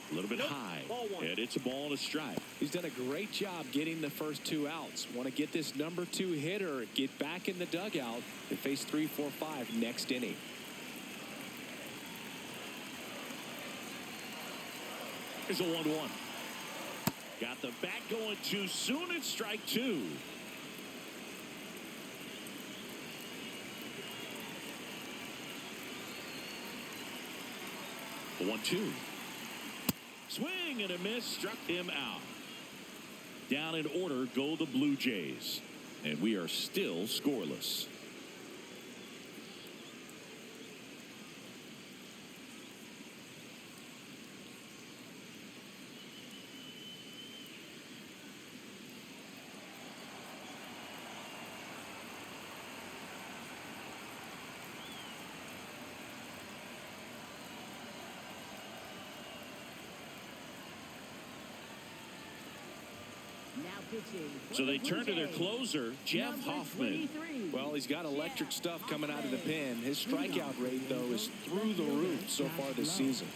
A little bit high, and it's a ball and a strike. He's done a great job getting the first 2 outs. Want to get this number 2 hitter, get back in the dugout, and face 3, 4, 5 next inning. Here's a 1-1. Got the bat going too soon. It's strike 2. A 1-2. Swing and a miss, struck him out. Down in order go the Blue Jays. And we are still scoreless. So they turn to their closer, Jeff Hoffman. Well, he's got electric stuff coming out of the pen. His strikeout rate, though, is through the roof so far this season.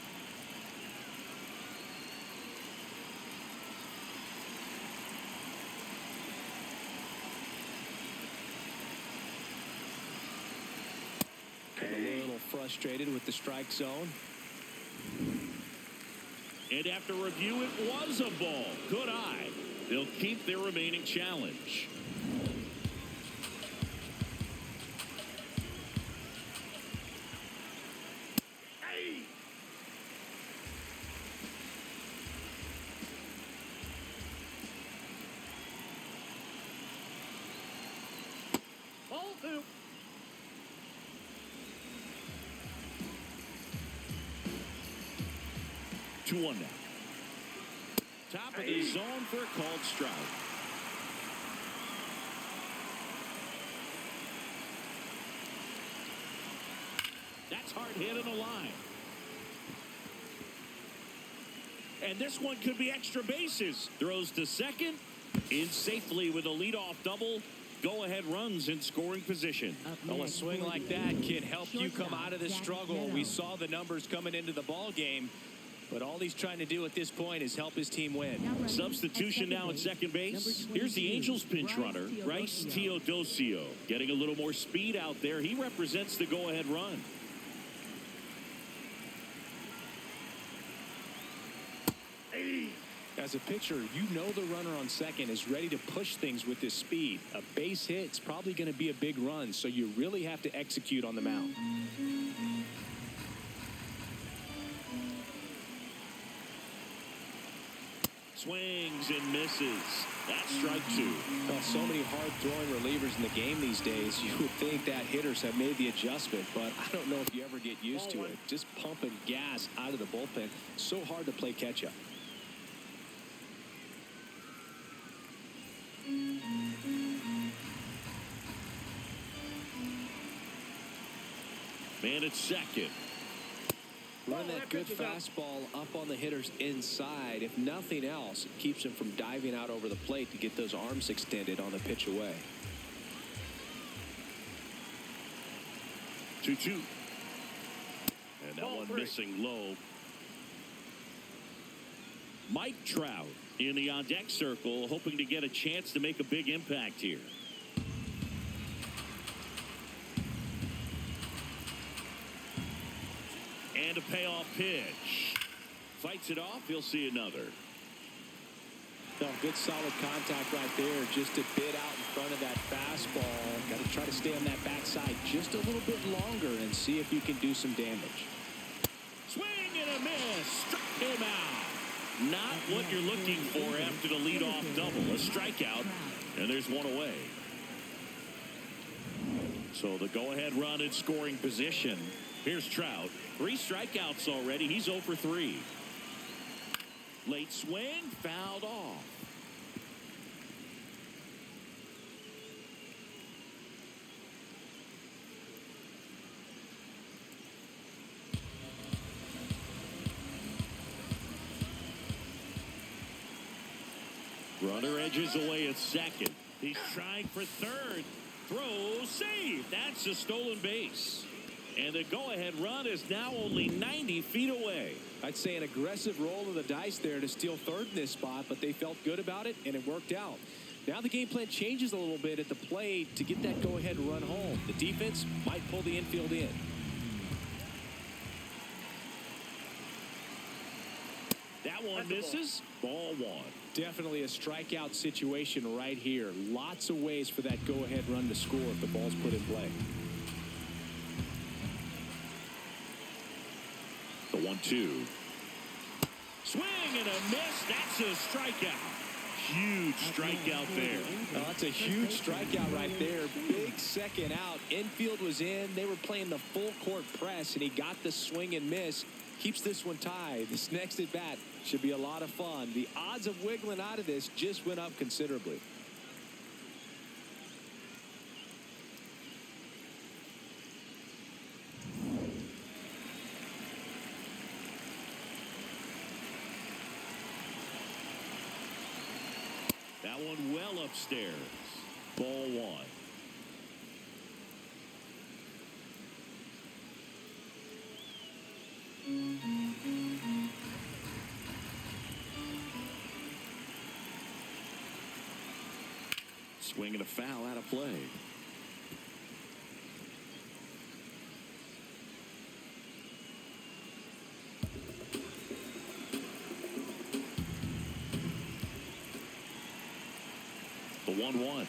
A little frustrated with the strike zone. And after review, it was a ball. Good eye. They'll keep their remaining challenge. Hey. Ball 2. 2-1 now. Top of the zone for a called strike. That's hard hit in the line. And this one could be extra bases. Throws to second. In safely with a leadoff double. Go-ahead runs in scoring position. Well, a swing like that can help you come out of the struggle. We saw the numbers coming into the ball game. But all he's trying to do at this point is help his team win. Substitution now at second base. Here's the Angels pinch runner, Bryce Teodosio. Getting a little more speed out there. He represents the go-ahead run. As a pitcher, you know the runner on second is ready to push things with his speed. A base hit's probably going to be a big run, so you really have to execute on the mound. Swings and misses. That's strike 2. Well, so many hard-throwing relievers in the game these days, you would think that hitters have made the adjustment, but I don't know if you ever get used to it. Just pumping gas out of the bullpen, so hard to play catch-up. Man at second. Run that good fastball up on the hitter's inside. If nothing else, it keeps him from diving out over the plate to get those arms extended on the pitch away. 2-2. And that one missing low. Mike Trout in the on-deck circle, hoping to get a chance to make a big impact here. And a payoff pitch. Fights it off. He'll see another. No, good solid contact right there. Just a bit out in front of that fastball. Got to try to stay on that backside just a little bit longer and see if you can do some damage. Swing and a miss. Struck him out. Not what you're looking for after the leadoff double. A strikeout. And there's one away. So the go-ahead run in scoring position. Here's Trout. 3 strikeouts already. He's 0 for 3. Late swing, fouled off. Runner edges away at second. He's trying for third. Throw, save. That's a stolen base. And the go-ahead run is now only 90 feet away. I'd say an aggressive roll of the dice there to steal third in this spot, but they felt good about it, and it worked out. Now the game plan changes a little bit at the plate to get that go-ahead run home. The defense might pull the infield in. That one misses. Ball one. Definitely a strikeout situation right here. Lots of ways for that go-ahead run to score if the ball's put in play. The 1-2. Swing and a miss. That's a strikeout. Huge strikeout there. Oh, that's a huge strikeout right there. Big second out. Infield was in. They were playing the full court press, and he got the swing and miss. Keeps this one tied. This next at bat should be a lot of fun. The odds of wiggling out of this just went up considerably. That one well upstairs. Ball one. Swing and a foul out of play. The 1-1.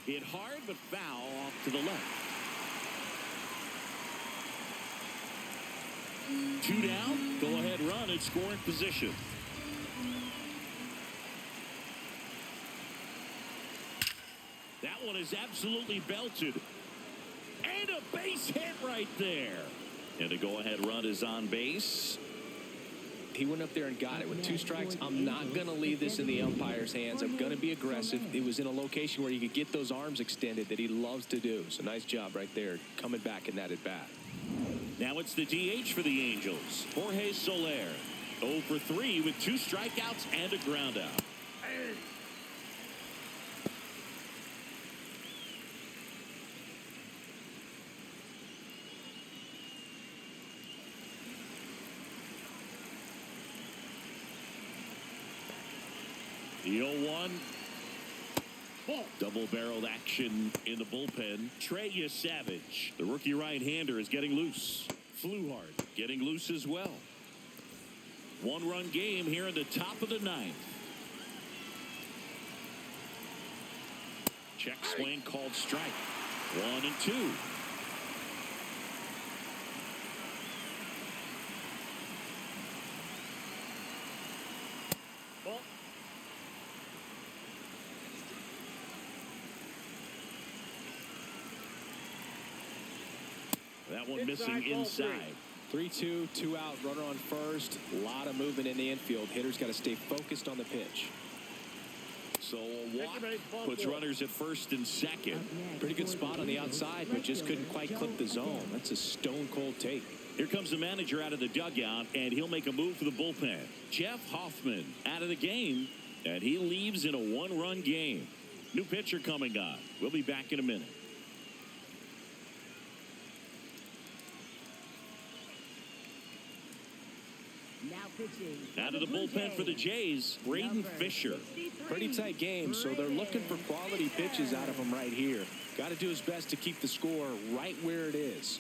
Hit hard but foul off to the left. 2 down. Go ahead run in scoring position. That one is absolutely belted. And a base hit right there. And the go-ahead run is on base. He went up there and got it with 2 strikes. I'm not going to leave this in the umpire's hands. I'm going to be aggressive. It was in a location where you could get those arms extended that he loves to do. So nice job right there coming back in that at bat. Now it's the DH for the Angels. Jorge Soler. 0 for 3 with 2 strikeouts and a ground out. The 0-1. Double-barreled action in the bullpen. Trey Savage, the rookie right-hander, is getting loose. Flew hard, getting loose as well. 1-run game here in the top of the 9th. Check swing called strike. 1 and 2. That one missing inside. 3-2, 2 out, runner on first. A lot of movement in the infield. Hitters got to stay focused on the pitch. So a walk puts runners at first and second. Pretty good spot on the outside, but just couldn't quite clip the zone. That's a stone-cold take. Here comes the manager out of the dugout, and he'll make a move for the bullpen. Jeff Hoffman out of the game, and he leaves in a 1-run game. New pitcher coming on. We'll be back in a minute. Out of the bullpen for the Jays, Braden Fisher. Pretty tight game, so they're looking for quality pitches out of him right here. Got to do his best to keep the score right where it is.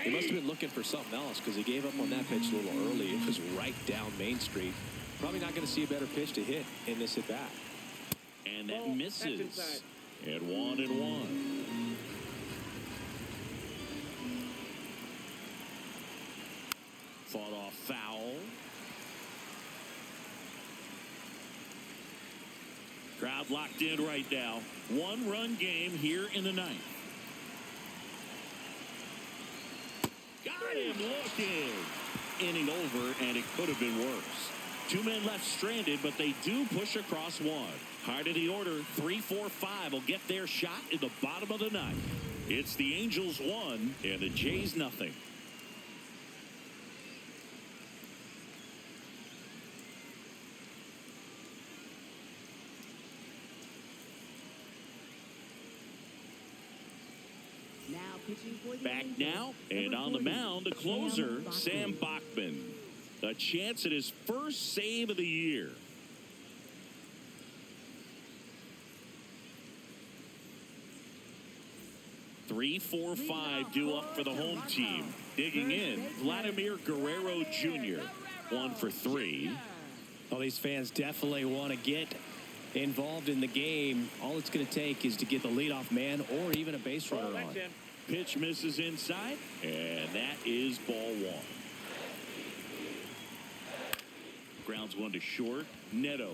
He must have been looking for something else because he gave up on that pitch a little early. It was right down Main Street. Probably not going to see a better pitch to hit in this at bat. And that misses. At 1-1. Fought off foul. Crowd locked in right now. 1-run game here in the 9th. Got him looking. Inning over, and it could have been worse. Two men left stranded, but they do push across one. Heart of the order, 3-4-5 will get their shot in the bottom of the ninth. It's the Angels 1 and the Jays nothing. Now pitching for the Back Angels, now, and number on the 40, mound, the closer, Sam Bachman. Bachman. A chance at his first save of the year. Three, four, five due up for the home team. Digging in, Vladimir Guerrero Jr. 1 for 3. Well, these fans definitely want to get involved in the game. All it's going to take is to get the leadoff man or even a base runner on. Pitch misses inside, and that is ball one. Grounds one to short. Neto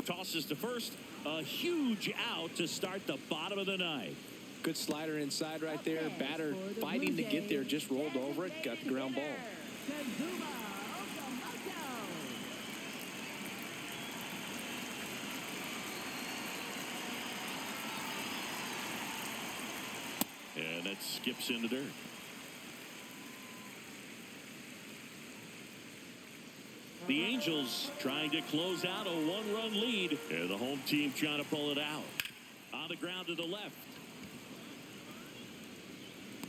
tosses to first. A huge out to start the bottom of the ninth. Good slider inside right there. Batter fighting to get there, just rolled over it, got the ground ball. And that skips into dirt. The Angels trying to close out a one-run lead, and the home team trying to pull it out. On the ground to the left.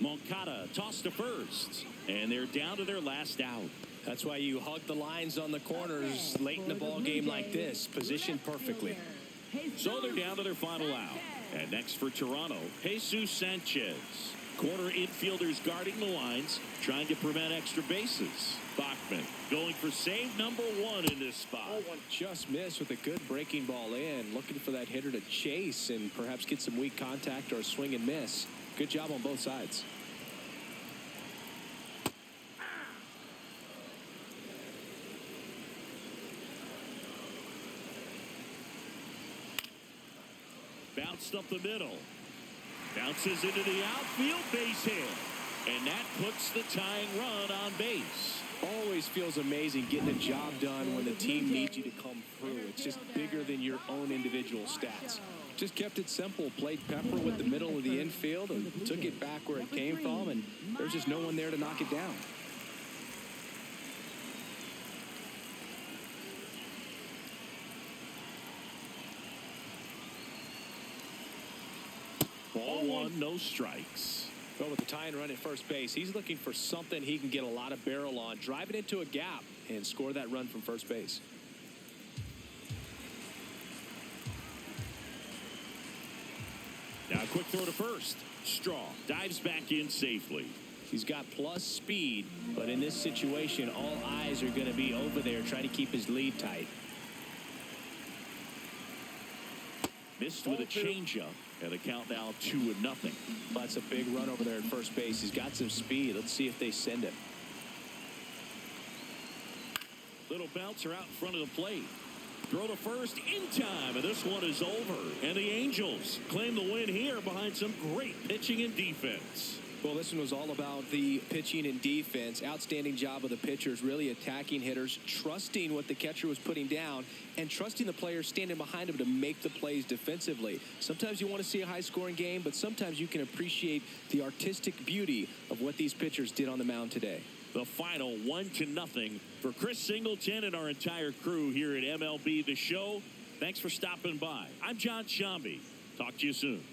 Moncada tossed to first, and they're down to their last out. That's why you hug the lines on the corners late in the ball game like this, positioned perfectly. So they're down to their final out. And next for Toronto, Jesus Sanchez. Corner infielders guarding the lines, trying to prevent extra bases. Bachman going for save number 1 in this spot. Just missed with a good breaking ball in, looking for that hitter to chase and perhaps get some weak contact or a swing and miss. Good job on both sides. Bounced up the middle. Bounces into the outfield, base hit. And that puts the tying run on base. Always feels amazing getting a job done when the team needs you to come through. It's just bigger than your own individual stats. Just kept it simple. Played pepper with the middle of the infield and took it back where it came from, and there's just no one there to knock it down. Ball one, no strikes. Well, with the tying run at first base, he's looking for something he can get a lot of barrel on, drive it into a gap, and score that run from first base. Now a quick throw to first. Straw dives back in safely. He's got plus speed, but in this situation, all eyes are going to be over there trying to keep his lead tight. Missed with a changeup, and the count now 2-0. That's a big run over there at first base. He's got some speed. Let's see if they send it. Little bouncer out in front of the plate. Throw to first in time, and this one is over. And the Angels claim the win here behind some great pitching and defense. Well, this one was all about the pitching and defense. Outstanding job of the pitchers, really attacking hitters, trusting what the catcher was putting down, and trusting the players standing behind him to make the plays defensively. Sometimes you want to see a high-scoring game, but sometimes you can appreciate the artistic beauty of what these pitchers did on the mound today. The final 1-0 for Chris Singleton and our entire crew here at MLB The Show. Thanks for stopping by. I'm John Shambi. Talk to you soon.